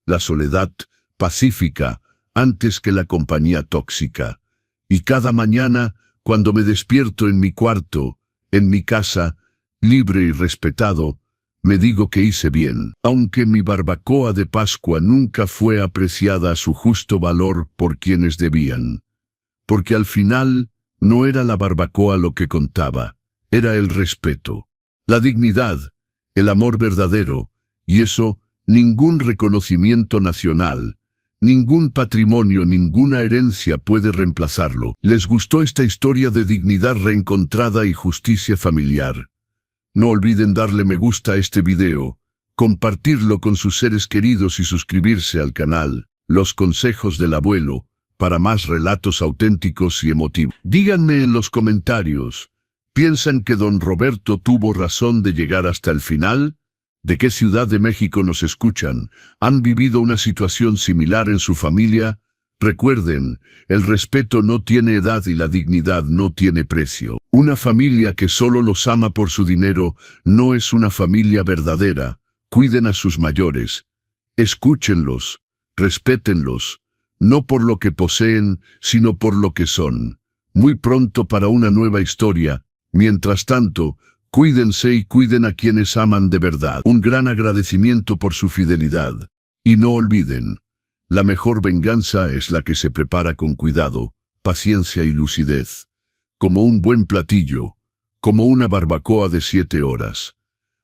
la soledad pacífica antes que la compañía tóxica. Y cada mañana, cuando me despierto en mi cuarto, en mi casa, libre y respetado, me digo que hice bien, aunque mi barbacoa de Pascua nunca fue apreciada a su justo valor por quienes debían. Porque al final, no era la barbacoa lo que contaba, era el respeto, la dignidad, el amor verdadero, y eso, ningún reconocimiento nacional, ningún patrimonio, ninguna herencia puede reemplazarlo. ¿Les gustó esta historia de dignidad reencontrada y justicia familiar? No olviden darle me gusta a este video, compartirlo con sus seres queridos y suscribirse al canal, Los Consejos del Abuelo, para más relatos auténticos y emotivos. Díganme en los comentarios, ¿piensan que don Roberto tuvo razón de llegar hasta el final? ¿De qué ciudad de México nos escuchan? ¿Han vivido una situación similar en su familia? Recuerden, el respeto no tiene edad y la dignidad no tiene precio. Una familia que solo los ama por su dinero no es una familia verdadera. Cuiden a sus mayores. Escúchenlos, respétenlos, no por lo que poseen, sino por lo que son. Muy pronto para una nueva historia. Mientras tanto, cuídense y cuiden a quienes aman de verdad. Un gran agradecimiento por su fidelidad. Y no olviden, la mejor venganza es la que se prepara con cuidado, paciencia y lucidez. Como un buen platillo, como una barbacoa de 7 horas.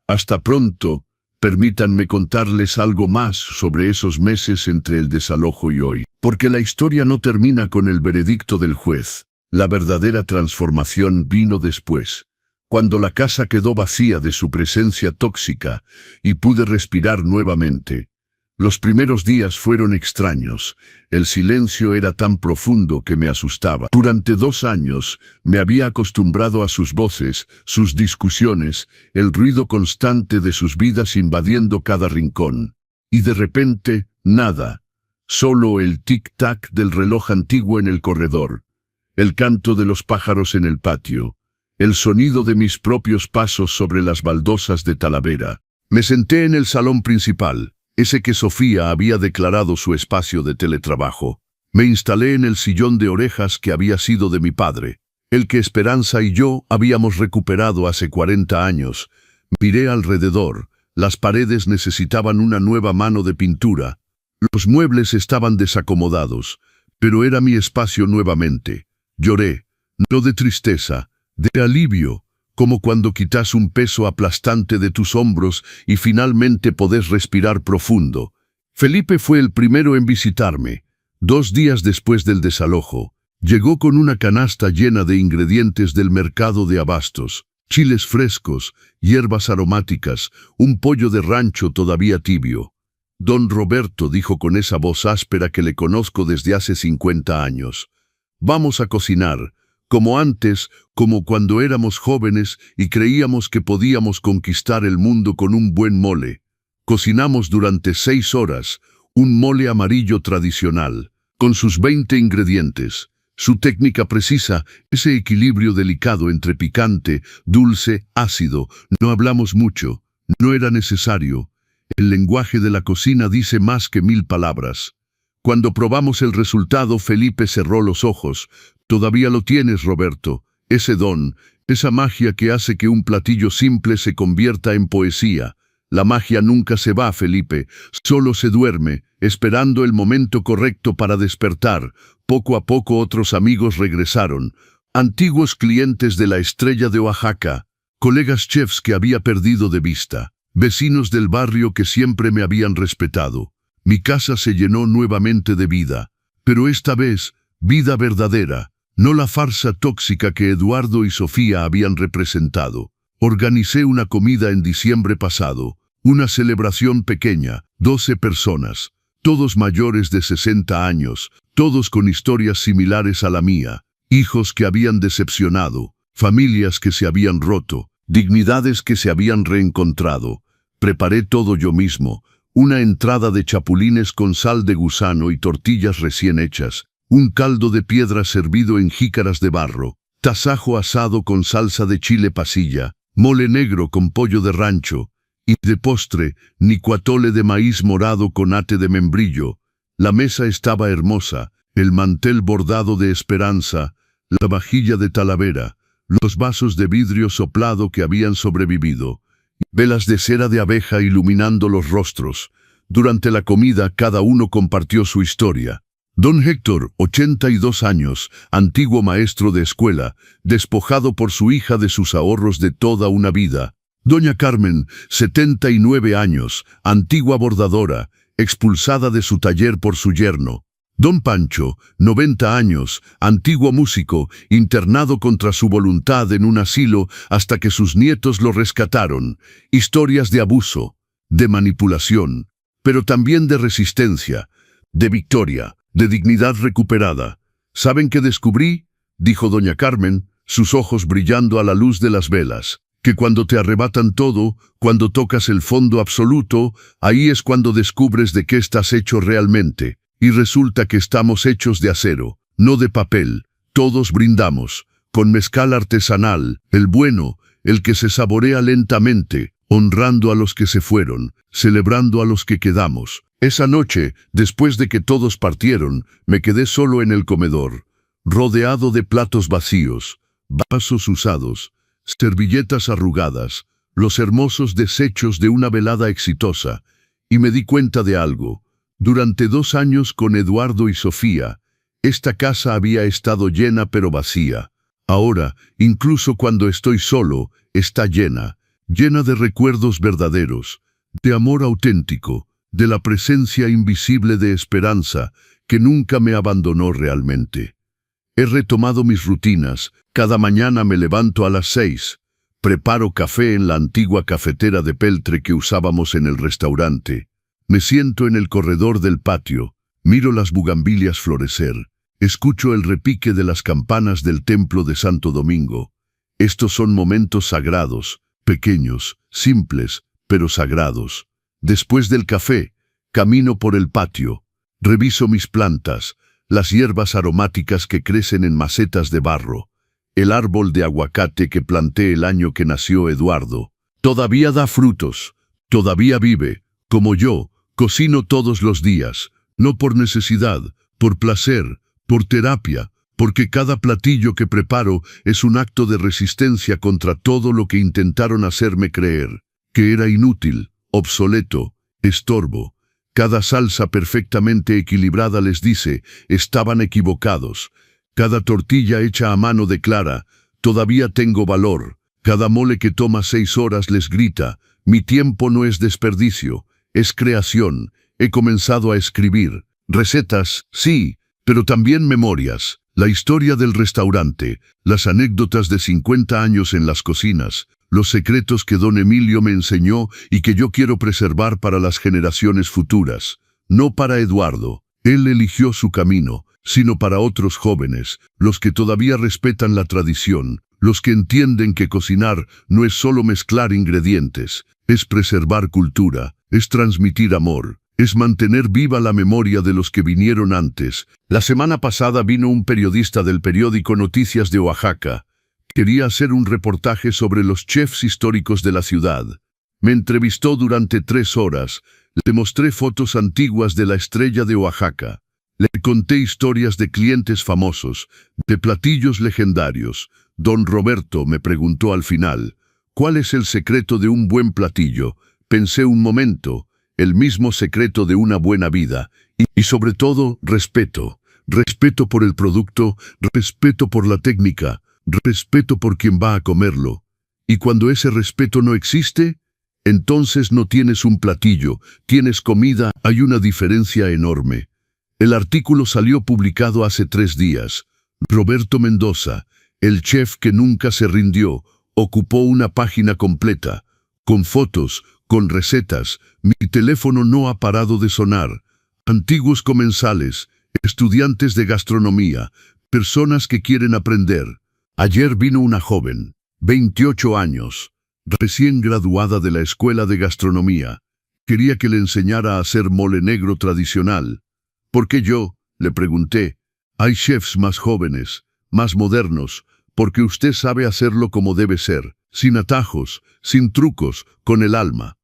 Hasta pronto, permítanme contarles algo más sobre esos meses entre el desalojo y hoy. Porque la historia no termina con el veredicto del juez. La verdadera transformación vino después, cuando la casa quedó vacía de su presencia tóxica y pude respirar nuevamente. Los primeros días fueron extraños. El silencio era tan profundo que me asustaba. Durante 2 años me había acostumbrado a sus voces, sus discusiones, el ruido constante de sus vidas invadiendo cada rincón. Y de repente, nada. Solo el tic-tac del reloj antiguo en el corredor, el canto de los pájaros en el patio, el sonido de mis propios pasos sobre las baldosas de Talavera. Me senté en el salón principal, ese que Sofía había declarado su espacio de teletrabajo. Me instalé en el sillón de orejas que había sido de mi padre, el que Esperanza y yo habíamos recuperado hace 40 años. Miré alrededor. Las paredes necesitaban una nueva mano de pintura. Los muebles estaban desacomodados, pero era mi espacio nuevamente. Lloré, no de tristeza, de alivio, como cuando quitas un peso aplastante de tus hombros y finalmente podés respirar profundo. Felipe fue el primero en visitarme. 2 días después del desalojo, llegó con una canasta llena de ingredientes del mercado de abastos, chiles frescos, hierbas aromáticas, un pollo de rancho todavía tibio. Don Roberto dijo con esa voz áspera que le conozco desde hace 50 años. Vamos a cocinar, como antes, como cuando éramos jóvenes y creíamos que podíamos conquistar el mundo con un buen mole. Cocinamos durante 6 horas, un mole amarillo tradicional, con sus 20 ingredientes, Su técnica precisa, ese equilibrio delicado entre picante, dulce, ácido. No hablamos mucho, no era necesario. El lenguaje de la cocina dice más que 1000 palabras. Cuando probamos el resultado, Felipe cerró los ojos. Todavía lo tienes, Roberto, ese don, esa magia que hace que un platillo simple se convierta en poesía. La magia nunca se va, Felipe, solo se duerme, esperando el momento correcto para despertar. Poco a poco otros amigos regresaron, antiguos clientes de la Estrella de Oaxaca, colegas chefs que había perdido de vista, vecinos del barrio que siempre me habían respetado. Mi casa se llenó nuevamente de vida, pero esta vez, vida verdadera, no la farsa tóxica que Eduardo y Sofía habían representado. Organicé una comida en diciembre pasado, una celebración pequeña, 12 personas, todos mayores de 60 años, todos con historias similares a la mía, hijos que habían decepcionado, familias que se habían roto, dignidades que se habían reencontrado. Preparé todo yo mismo, una entrada de chapulines con sal de gusano y tortillas recién hechas, un caldo de piedra servido en jícaras de barro, tasajo asado con salsa de chile pasilla, mole negro con pollo de rancho, y de postre, nicuatole de maíz morado con ate de membrillo. La mesa estaba hermosa, el mantel bordado de esperanza, la vajilla de talavera, los vasos de vidrio soplado que habían sobrevivido, velas de cera de abeja iluminando los rostros. Durante la comida cada uno compartió su historia. Don Héctor, 82 años, antiguo maestro de escuela, despojado por su hija de sus ahorros de toda una vida. Doña Carmen, 79 años, antigua bordadora, expulsada de su taller por su yerno. Don Pancho, 90 años, antiguo músico, internado contra su voluntad en un asilo hasta que sus nietos lo rescataron. Historias de abuso, de manipulación, pero también de resistencia, de victoria, de dignidad recuperada. ¿Saben qué descubrí?, dijo doña Carmen, sus ojos brillando a la luz de las velas. Que cuando te arrebatan todo, cuando tocas el fondo absoluto, ahí es cuando descubres de qué estás hecho realmente. Y resulta que estamos hechos de acero, no de papel. Todos brindamos, con mezcal artesanal, el bueno, el que se saborea lentamente, honrando a los que se fueron, celebrando a los que quedamos. Esa noche, después de que todos partieron, me quedé solo en el comedor, rodeado de platos vacíos, vasos usados, servilletas arrugadas, los hermosos desechos de una velada exitosa, y me di cuenta de algo. Durante 2 años con Eduardo y Sofía, esta casa había estado llena pero vacía. Ahora, incluso cuando estoy solo, está llena, llena de recuerdos verdaderos, de amor auténtico, de la presencia invisible de esperanza que nunca me abandonó realmente. He retomado mis rutinas. Cada mañana me levanto a las 6, preparo café en la antigua cafetera de peltre que usábamos en el restaurante. Me siento en el corredor del patio, miro las bugambilias florecer, escucho el repique de las campanas del templo de Santo Domingo. Estos son momentos sagrados, pequeños, simples, pero sagrados. Después del café, camino por el patio, reviso mis plantas, las hierbas aromáticas que crecen en macetas de barro. El árbol de aguacate que planté el año que nació Eduardo, todavía da frutos, todavía vive, como yo, cocino todos los días, no por necesidad, por placer, por terapia, porque cada platillo que preparo es un acto de resistencia contra todo lo que intentaron hacerme creer, que era inútil, obsoleto, estorbo. Cada salsa perfectamente equilibrada les dice, estaban equivocados. Cada tortilla hecha a mano declara, todavía tengo valor. Cada mole que toma 6 horas les grita, mi tiempo no es desperdicio, es creación. He comenzado a escribir. Recetas, sí, pero también memorias. La historia del restaurante, las anécdotas de 50 años en las cocinas, los secretos que don Emilio me enseñó y que yo quiero preservar para las generaciones futuras. No para Eduardo, él eligió su camino, sino para otros jóvenes, los que todavía respetan la tradición, los que entienden que cocinar no es solo mezclar ingredientes, es preservar cultura, es transmitir amor, es mantener viva la memoria de los que vinieron antes. La semana pasada vino un periodista del periódico Noticias de Oaxaca. Quería hacer un reportaje sobre los chefs históricos de la ciudad. Me entrevistó durante 3 horas. Le mostré fotos antiguas de la estrella de Oaxaca. Le conté historias de clientes famosos, de platillos legendarios. Don Roberto me preguntó al final, ¿cuál es el secreto de un buen platillo? Pensé un momento, el mismo secreto de una buena vida. Y sobre todo, respeto. Respeto por el producto, respeto por la técnica, respeto por quien va a comerlo. Y cuando ese respeto no existe, entonces no tienes un platillo, tienes comida. Hay una diferencia enorme. El artículo salió publicado hace 3 días. Roberto Mendoza, el chef que nunca se rindió, ocupó una página completa, con fotos, con recetas. Mi teléfono no ha parado de sonar. Antiguos comensales, estudiantes de gastronomía, personas que quieren aprender. Ayer vino una joven, 28 años, recién graduada de la escuela de gastronomía. Quería que le enseñara a hacer mole negro tradicional. ¿Por qué yo?, le pregunté. Hay chefs más jóvenes, más modernos, porque usted sabe hacerlo como debe ser, sin atajos, sin trucos, con el alma.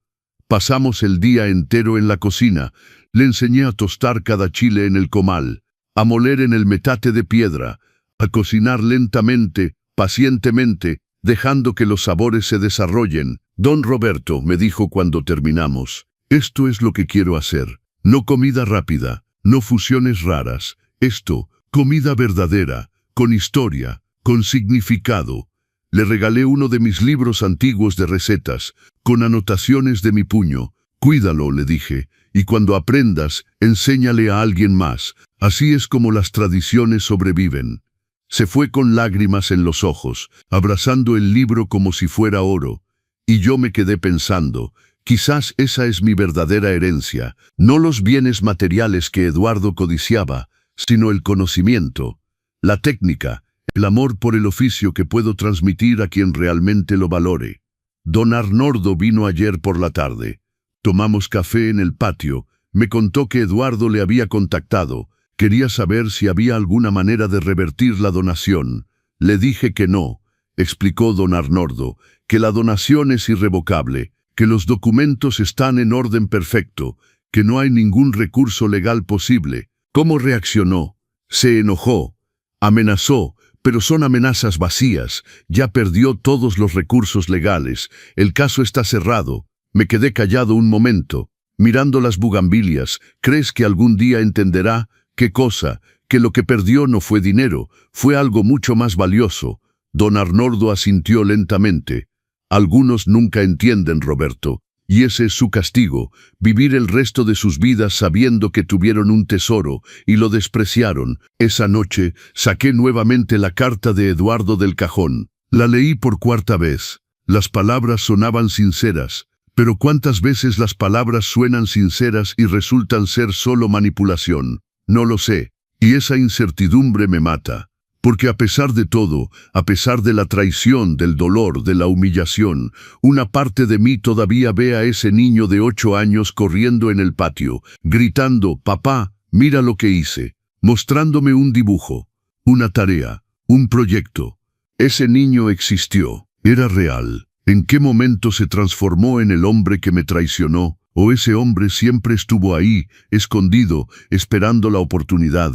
Pasamos el día entero en la cocina. Le enseñé a tostar cada chile en el comal, a moler en el metate de piedra, a cocinar lentamente, pacientemente, dejando que los sabores se desarrollen. Don Roberto me dijo cuando terminamos, esto es lo que quiero hacer. No comida rápida, no fusiones raras. Esto, comida verdadera, con historia, con significado. Le regalé uno de mis libros antiguos de recetas, con anotaciones de mi puño. Cuídalo, le dije, y cuando aprendas, enséñale a alguien más. Así es como las tradiciones sobreviven. Se fue con lágrimas en los ojos, abrazando el libro como si fuera oro. Y yo me quedé pensando, quizás esa es mi verdadera herencia, no los bienes materiales que Eduardo codiciaba, sino el conocimiento, la técnica, el amor por el oficio que puedo transmitir a quien realmente lo valore. Don Arnoldo vino ayer por la tarde. Tomamos café en el patio. Me contó que Eduardo le había contactado. Quería saber si había alguna manera de revertir la donación. Le dije que no, explicó don Arnoldo, que la donación es irrevocable, que los documentos están en orden perfecto, que no hay ningún recurso legal posible. ¿Cómo reaccionó? Se enojó, amenazó, pero son amenazas vacías. Ya perdió todos los recursos legales. El caso está cerrado. Me quedé callado un momento, mirando las bugambilias. ¿Crees que algún día entenderá? ¿Qué cosa? Que lo que perdió no fue dinero, fue algo mucho más valioso. Don Arnoldo asintió lentamente. Algunos nunca entienden, Roberto, y ese es su castigo, vivir el resto de sus vidas sabiendo que tuvieron un tesoro y lo despreciaron. Esa noche saqué nuevamente la carta de Eduardo del cajón. La leí por 4ª vez. Las palabras sonaban sinceras. Pero ¿cuántas veces las palabras suenan sinceras y resultan ser solo manipulación? No lo sé, y esa incertidumbre me mata. Porque a pesar de todo, a pesar de la traición, del dolor, de la humillación, una parte de mí todavía ve a ese niño de 8 años corriendo en el patio, gritando, «Papá, mira lo que hice», mostrándome un dibujo, una tarea, un proyecto. Ese niño existió, era real. ¿En qué momento se transformó en el hombre que me traicionó? ¿O ese hombre siempre estuvo ahí, escondido, esperando la oportunidad?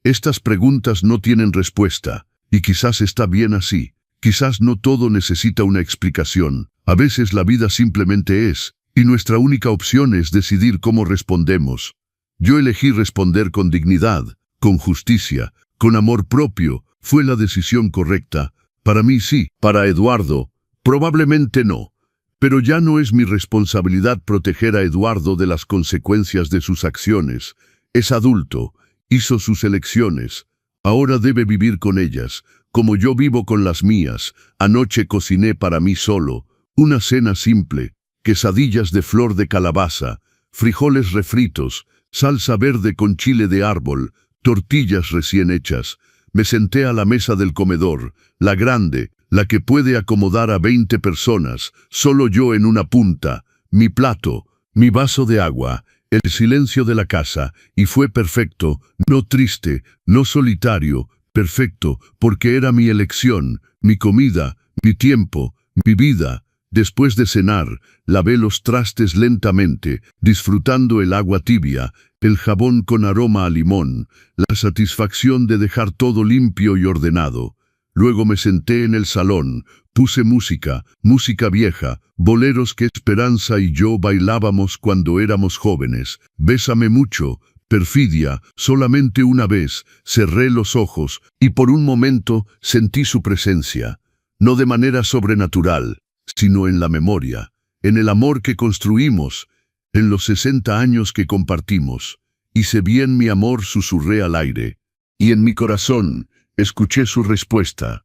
Estas preguntas no tienen respuesta, y quizás está bien así. Quizás no todo necesita una explicación. A veces la vida simplemente es, y nuestra única opción es decidir cómo respondemos. Yo elegí responder con dignidad, con justicia, con amor propio. Fue la decisión correcta. Para mí sí, para Eduardo, probablemente no. Pero ya no es mi responsabilidad proteger a Eduardo de las consecuencias de sus acciones. Es adulto. Hizo sus elecciones, ahora debe vivir con ellas, como yo vivo con las mías. Anoche cociné para mí solo, una cena simple, quesadillas de flor de calabaza, frijoles refritos, salsa verde con chile de árbol, tortillas recién hechas. Me senté a la mesa del comedor, la grande, la que puede acomodar a 20 personas, solo yo en una punta, mi plato, mi vaso de agua. el silencio de la casa, y fue perfecto, no triste, no solitario, perfecto, porque era mi elección, mi comida, mi tiempo, mi vida. Después de cenar, lavé los trastes lentamente, disfrutando el agua tibia, el jabón con aroma a limón, la satisfacción de dejar todo limpio y ordenado. Luego me senté en el salón, puse música, música vieja, boleros que Esperanza y yo bailábamos cuando éramos jóvenes. Bésame mucho, perfidia, solamente una vez, cerré los ojos, y por un momento sentí su presencia, no de manera sobrenatural, sino en la memoria, en el amor que construimos, en los 60 años que compartimos. Hice bien mi amor, susurré al aire, y en mi corazón escuché su respuesta,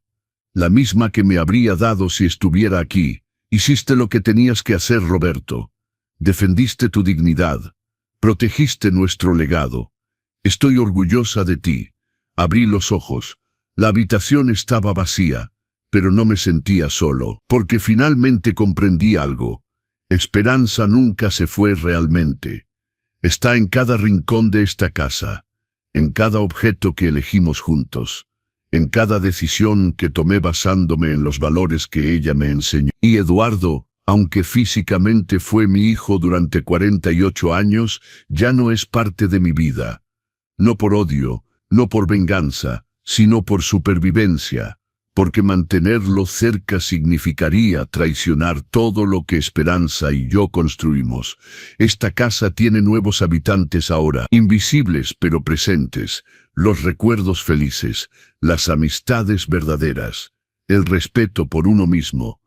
la misma que me habría dado si estuviera aquí. Hiciste lo que tenías que hacer, Roberto. Defendiste tu dignidad. Protegiste nuestro legado. Estoy orgullosa de ti. Abrí los ojos. La habitación estaba vacía, pero no me sentía solo, porque finalmente comprendí algo. Esperanza nunca se fue realmente. Está en cada rincón de esta casa, en cada objeto que elegimos juntos, en cada decisión que tomé basándome en los valores que ella me enseñó. Y Eduardo, aunque físicamente fue mi hijo durante 48 años, ya no es parte de mi vida. No por odio, no por venganza, sino por supervivencia, porque mantenerlo cerca significaría traicionar todo lo que Esperanza y yo construimos. Esta casa tiene nuevos habitantes ahora, invisibles pero presentes, los recuerdos felices, las amistades verdaderas, el respeto por uno mismo,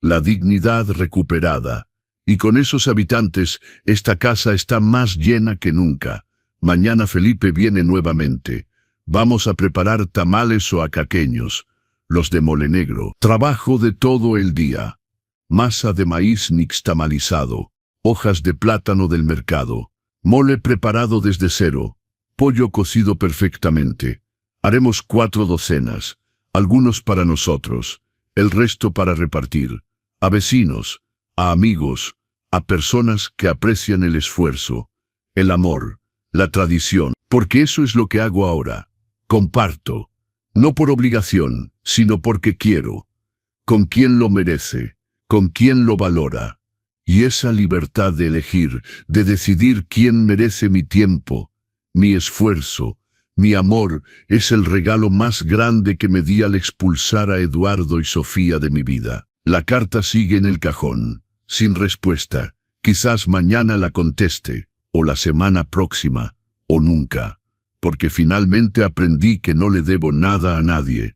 la dignidad recuperada. Y con esos habitantes, esta casa está más llena que nunca. Mañana Felipe viene nuevamente. Vamos a preparar tamales oaxaqueños, los de mole negro. Trabajo de todo el día. Masa de maíz nixtamalizado, hojas de plátano del mercado, mole preparado desde cero, pollo cocido perfectamente. Haremos 4 docenas, algunos para nosotros, el resto para repartir, a vecinos, a amigos, a personas que aprecian el esfuerzo, el amor, la tradición, porque eso es lo que hago ahora. Comparto, no por obligación, sino porque quiero, con quien lo merece, con quien lo valora. Y esa libertad de elegir, de decidir quién merece mi tiempo, mi esfuerzo, mi amor, es el regalo más grande que me di al expulsar a Eduardo y Sofía de mi vida. La carta sigue en el cajón, sin respuesta. Quizás mañana la conteste, o la semana próxima, o nunca, porque finalmente aprendí que no le debo nada a nadie,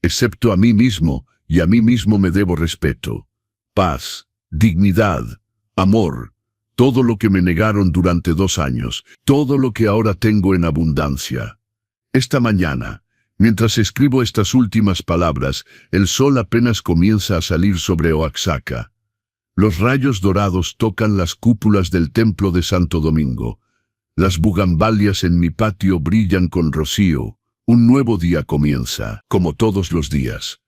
excepto a mí mismo, y a mí mismo me debo respeto, paz, dignidad, amor, todo lo que me negaron durante 2 años, todo lo que ahora tengo en abundancia. Esta mañana, mientras escribo estas últimas palabras, el sol apenas comienza a salir sobre Oaxaca. Los rayos dorados tocan las cúpulas del templo de Santo Domingo. Las bugambalias en mi patio brillan con rocío. Un nuevo día comienza, como todos los días.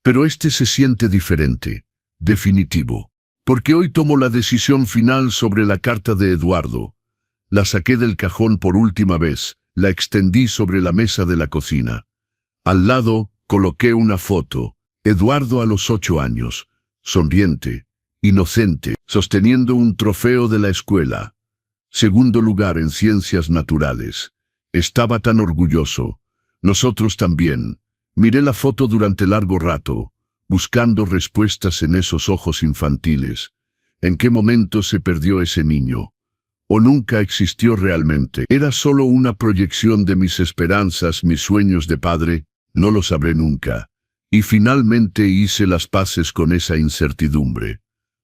Pero este se siente diferente, definitivo, porque hoy tomo la decisión final sobre la carta de Eduardo. La saqué del cajón por última vez, la extendí sobre la mesa de la cocina. Al lado, coloqué una foto, Eduardo a los 8 años, sonriente, inocente, sosteniendo un trofeo de la escuela. Segundo lugar en ciencias naturales. Estaba tan orgulloso. Nosotros también. Miré la foto durante largo rato, buscando respuestas en esos ojos infantiles. ¿En qué momento se perdió ese niño? ¿O nunca existió realmente? ¿Era solo una proyección de mis esperanzas, mis sueños de padre? No lo sabré nunca. Y finalmente hice las paces con esa incertidumbre.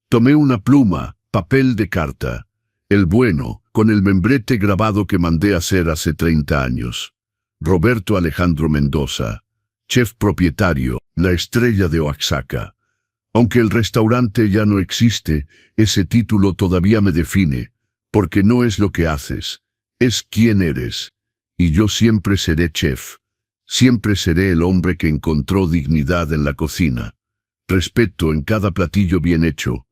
Tomé una pluma, papel de carta. El bueno, con el membrete grabado que mandé hacer hace 30 años. Roberto Alejandro Mendoza, chef propietario, la estrella de Oaxaca. Aunque el restaurante ya no existe, ese título todavía me define, porque no es lo que haces, es quién eres. Y yo siempre seré chef. Siempre seré el hombre que encontró dignidad en la cocina. Respeto en cada platillo bien hecho.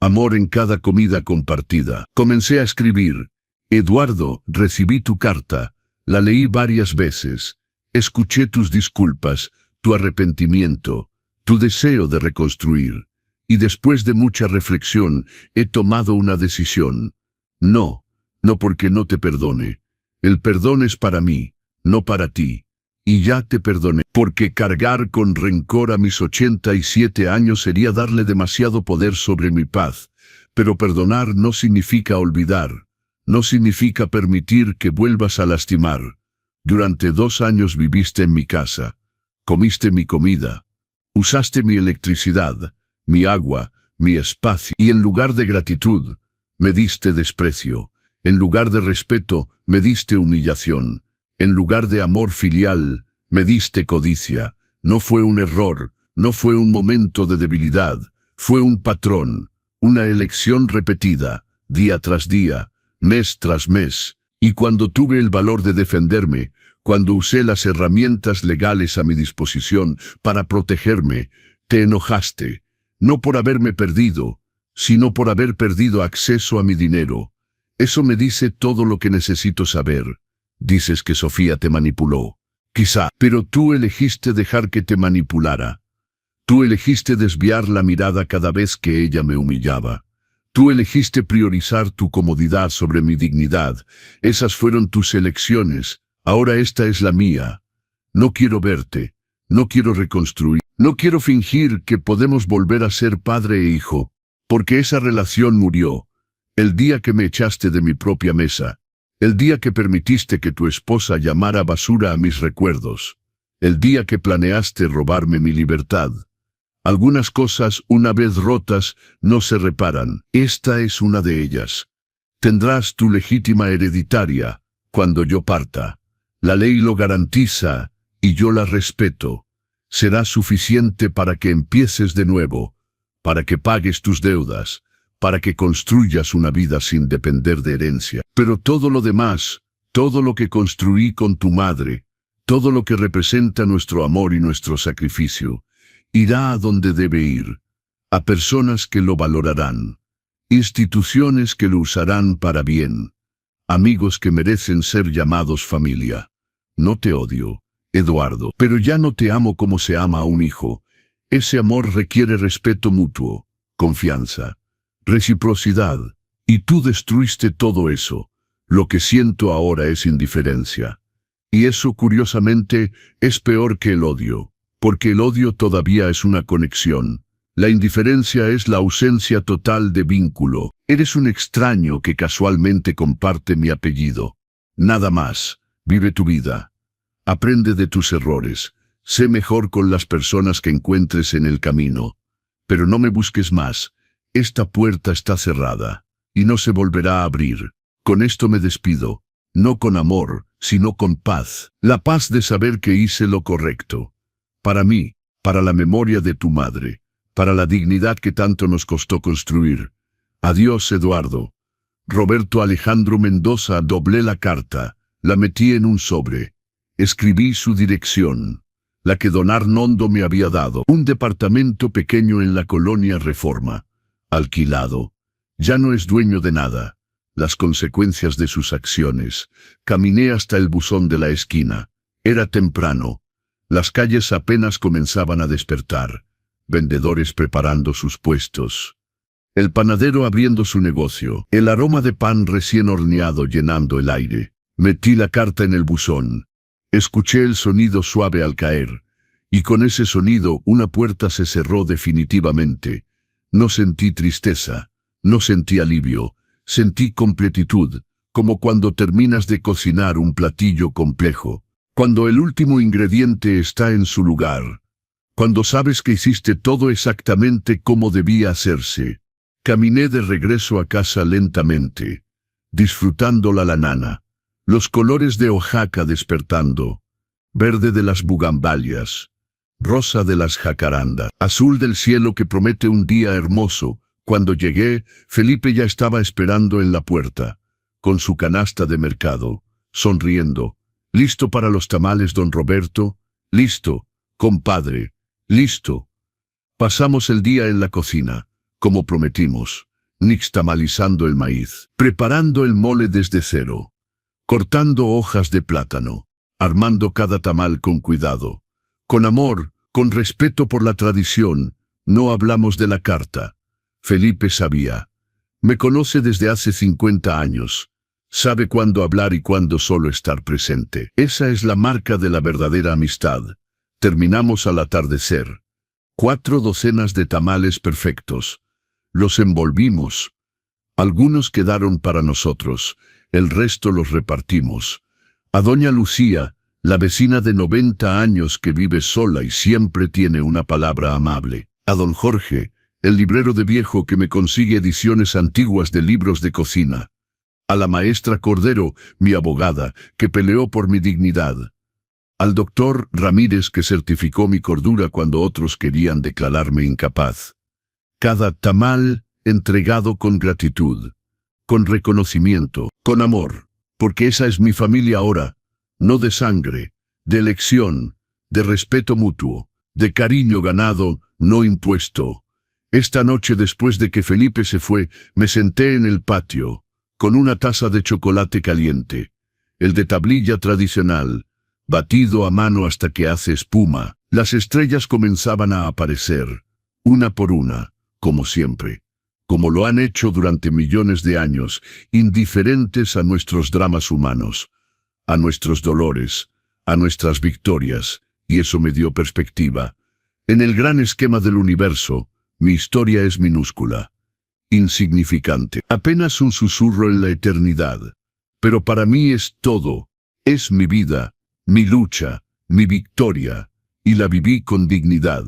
Amor en cada comida compartida. Comencé a escribir, Eduardo, recibí tu carta, la leí varias veces, escuché tus disculpas, tu arrepentimiento, tu deseo de reconstruir, y después de mucha reflexión he tomado una decisión. No, no porque no te perdone. El perdón es para mí, no para ti. Y ya te perdoné, porque cargar con rencor a mis 87 años sería darle demasiado poder sobre mi paz. Pero perdonar no significa olvidar, no significa permitir que vuelvas a lastimar. Durante 2 años viviste en mi casa, comiste mi comida, usaste mi electricidad, mi agua, mi espacio, y en lugar de gratitud, me diste desprecio. En lugar de respeto, me diste humillación. En lugar de amor filial, me diste codicia. No fue un error, no fue un momento de debilidad, fue un patrón, una elección repetida, día tras día, mes tras mes. Y cuando tuve el valor de defenderme, cuando usé las herramientas legales a mi disposición para protegerme, te enojaste, no por haberme perdido, sino por haber perdido acceso a mi dinero. Eso me dice todo lo que necesito saber. Dices que Sofía te manipuló. Quizá, pero tú elegiste dejar que te manipulara. Tú elegiste desviar la mirada cada vez que ella me humillaba. Tú elegiste priorizar tu comodidad sobre mi dignidad. Esas fueron tus elecciones. Ahora esta es la mía. No quiero verte. No quiero reconstruir. No quiero fingir que podemos volver a ser padre e hijo, porque esa relación murió. El día que me echaste de mi propia mesa. El día que permitiste que tu esposa llamara basura a mis recuerdos. El día que planeaste robarme mi libertad. Algunas cosas, una vez rotas, no se reparan. Esta es una de ellas. Tendrás tu legítima hereditaria cuando yo parta. La ley lo garantiza y yo la respeto. Será suficiente para que empieces de nuevo, para que pagues tus deudas, para que construyas una vida sin depender de herencia. Pero todo lo demás, todo lo que construí con tu madre, todo lo que representa nuestro amor y nuestro sacrificio, irá a donde debe ir, a personas que lo valorarán, instituciones que lo usarán para bien, amigos que merecen ser llamados familia. No te odio, Eduardo, pero ya no te amo como se ama a un hijo. Ese amor requiere respeto mutuo, confianza, reciprocidad, y tú destruiste todo eso. Lo que siento ahora es indiferencia. Y eso, curiosamente, es peor que el odio, porque el odio todavía es una conexión. La indiferencia es la ausencia total de vínculo. Eres un extraño que casualmente comparte mi apellido. Nada más. Vive tu vida. Aprende de tus errores. Sé mejor con las personas que encuentres en el camino. Pero no me busques más. Esta puerta está cerrada, y no se volverá a abrir. Con esto me despido, no con amor, sino con paz. La paz de saber que hice lo correcto. Para mí, para la memoria de tu madre, para la dignidad que tanto nos costó construir. Adiós, Eduardo. Roberto Alejandro Mendoza. Doblé la carta, la metí en un sobre. Escribí su dirección, la que don Arnoldo me había dado. Un departamento pequeño en la colonia Reforma. Alquilado. Ya no es dueño de nada. Las consecuencias de sus acciones. Caminé hasta el buzón de la esquina. Era temprano. Las calles apenas comenzaban a despertar. Vendedores preparando sus puestos. El panadero abriendo su negocio. El aroma de pan recién horneado llenando el aire. Metí la carta en el buzón. Escuché el sonido suave al caer. Y con ese sonido una puerta se cerró definitivamente. No sentí tristeza, no sentí alivio, sentí completitud, como cuando terminas de cocinar un platillo complejo, cuando el último ingrediente está en su lugar, cuando sabes que hiciste todo exactamente como debía hacerse. Caminé de regreso a casa lentamente, disfrutando la nana, los colores de Oaxaca despertando, verde de las bugambalias, rosa de las jacarandas, azul del cielo que promete un día hermoso. Cuando llegué, Felipe ya estaba esperando en la puerta, con su canasta de mercado, sonriendo. ¿Listo para los tamales, don Roberto? Listo, compadre, listo. Pasamos el día en la cocina, como prometimos. nixtamalizando el maíz, preparando el mole desde cero, cortando hojas de plátano, armando cada tamal con cuidado, con amor, con respeto por la tradición. No hablamos de la carta. Felipe sabía. Me conoce desde hace 50 años. Sabe cuándo hablar y cuándo solo estar presente. Esa es la marca de la verdadera amistad. Terminamos al atardecer. 4 docenas de tamales perfectos. Los envolvimos. Algunos quedaron para nosotros, el resto los repartimos. A doña Lucía, la vecina de 90 años que vive sola y siempre tiene una palabra amable. A don Jorge, el librero de viejo que me consigue ediciones antiguas de libros de cocina. A la maestra Cordero, mi abogada, que peleó por mi dignidad. Al doctor Ramírez, que certificó mi cordura cuando otros querían declararme incapaz. Cada tamal entregado con gratitud, con reconocimiento, con amor, porque esa es mi familia ahora, no de sangre, de elección, de respeto mutuo, de cariño ganado, no impuesto. Esta noche, después de que Felipe se fue, me senté en el patio, con una taza de chocolate caliente, el de tablilla tradicional, batido a mano hasta que hace espuma. Las estrellas comenzaban a aparecer, una por una, como siempre, como lo han hecho durante millones de años, indiferentes a nuestros dramas humanos, a nuestros dolores, a nuestras victorias, y eso me dio perspectiva. En el gran esquema del universo, mi historia es minúscula, insignificante, apenas un susurro en la eternidad. Pero para mí es todo, es mi vida, mi lucha, mi victoria, y la viví con dignidad.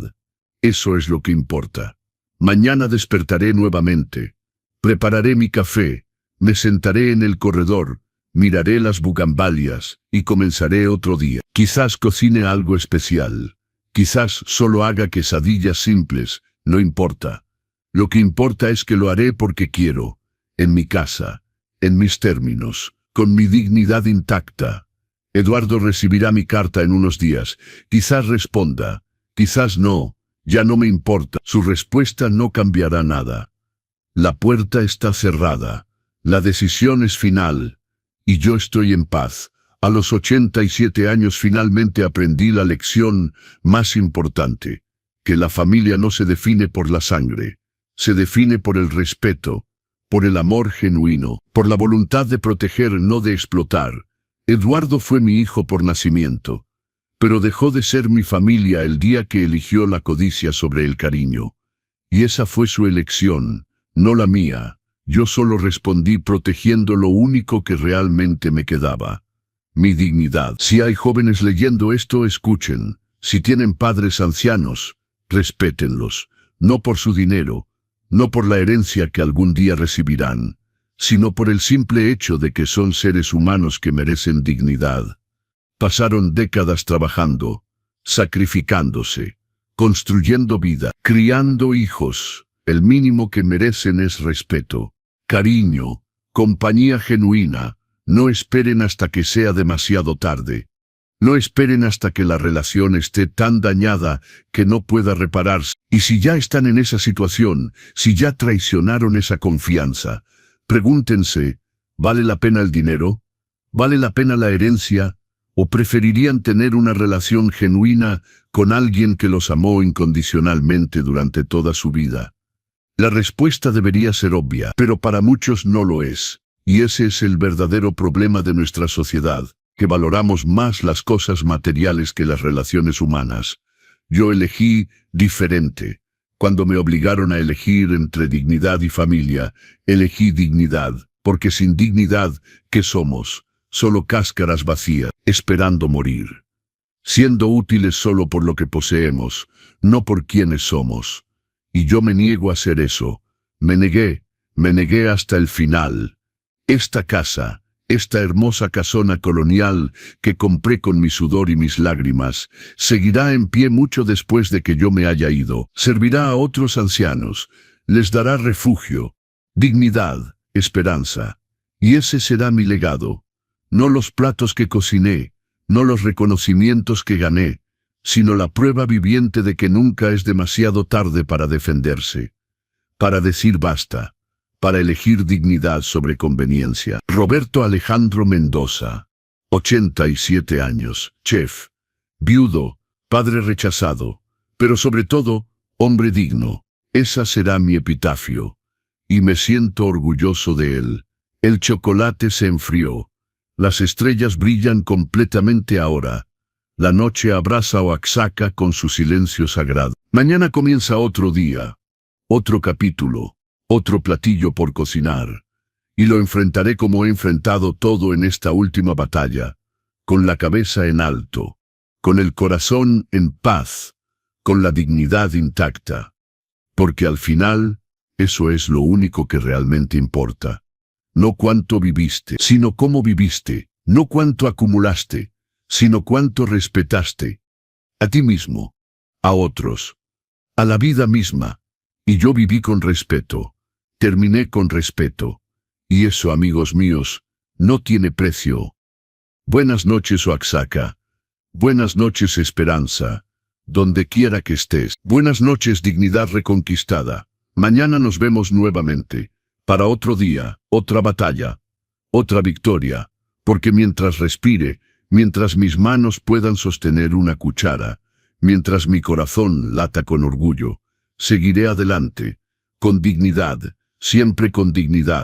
Eso es lo que importa. Mañana despertaré nuevamente, prepararé mi café, me sentaré en el corredor, miraré las bugambalias y comenzaré otro día. Quizás cocine algo especial, quizás solo haga quesadillas simples, no importa. Lo que importa es que lo haré porque quiero, en mi casa, en mis términos, con mi dignidad intacta. Eduardo recibirá mi carta en unos días, quizás responda, quizás no. Ya no me importa, su respuesta no cambiará nada. La puerta está cerrada, la decisión es final, y yo estoy en paz. A los 87 años finalmente aprendí la lección más importante, que la familia no se define por la sangre, se define por el respeto, por el amor genuino, por la voluntad de proteger, no de explotar. Eduardo fue mi hijo por nacimiento, pero dejó de ser mi familia el día que eligió la codicia sobre el cariño. Y esa fue su elección, no la mía. Yo solo respondí protegiendo lo único que realmente me quedaba, mi dignidad. Si hay jóvenes leyendo esto, escuchen. Si tienen padres ancianos, respétenlos, no por su dinero, no por la herencia que algún día recibirán, sino por el simple hecho de que son seres humanos que merecen dignidad. Pasaron décadas trabajando, sacrificándose, construyendo vida, criando hijos. El mínimo que merecen es respeto, cariño, compañía genuina. No esperen hasta que sea demasiado tarde. No esperen hasta que la relación esté tan dañada que no pueda repararse. Y si ya están en esa situación, si ya traicionaron esa confianza, pregúntense, ¿vale la pena el dinero? ¿Vale la pena la herencia? ¿O preferirían tener una relación genuina con alguien que los amó incondicionalmente durante toda su vida? La respuesta debería ser obvia, pero para muchos no lo es. Y ese es el verdadero problema de nuestra sociedad, que valoramos más las cosas materiales que las relaciones humanas. Yo elegí diferente. Cuando me obligaron a elegir entre dignidad y familia, elegí dignidad, porque sin dignidad, ¿qué somos? Solo cáscaras vacías, esperando morir. Siendo útiles solo por lo que poseemos, no por quienes somos. Y yo me niego a hacer eso. Me negué hasta el final. Esta casa, esta hermosa casona colonial que compré con mi sudor y mis lágrimas, seguirá en pie mucho después de que yo me haya ido. Servirá a otros ancianos, les dará refugio, dignidad, esperanza. Y ese será mi legado. No los platos que cociné, no los reconocimientos que gané, sino la prueba viviente de que nunca es demasiado tarde para defenderse, para decir basta, para elegir dignidad sobre conveniencia. Roberto Alejandro Mendoza, 87 años, chef, viudo, padre rechazado, pero sobre todo, hombre digno. Esa será mi epitafio, y me siento orgulloso de él. El chocolate se enfrió, las estrellas brillan completamente ahora. La noche abraza a Oaxaca con su silencio sagrado. Mañana comienza otro día, otro capítulo, otro platillo por cocinar, y lo enfrentaré como he enfrentado todo en esta última batalla, con la cabeza en alto, con el corazón en paz, con la dignidad intacta. Porque al final, eso es lo único que realmente importa. No cuánto viviste, sino cómo viviste, no cuánto acumulaste, sino cuánto respetaste. A ti mismo, a otros, a la vida misma. Y yo viví con respeto, terminé con respeto. Y eso, amigos míos, no tiene precio. Buenas noches, Oaxaca. Buenas noches, Esperanza. Donde quiera que estés. Buenas noches, dignidad reconquistada. Mañana nos vemos nuevamente, para otro día, otra batalla, otra victoria, porque mientras respire, mientras mis manos puedan sostener una cuchara, mientras mi corazón lata con orgullo, seguiré adelante, con dignidad, siempre con dignidad.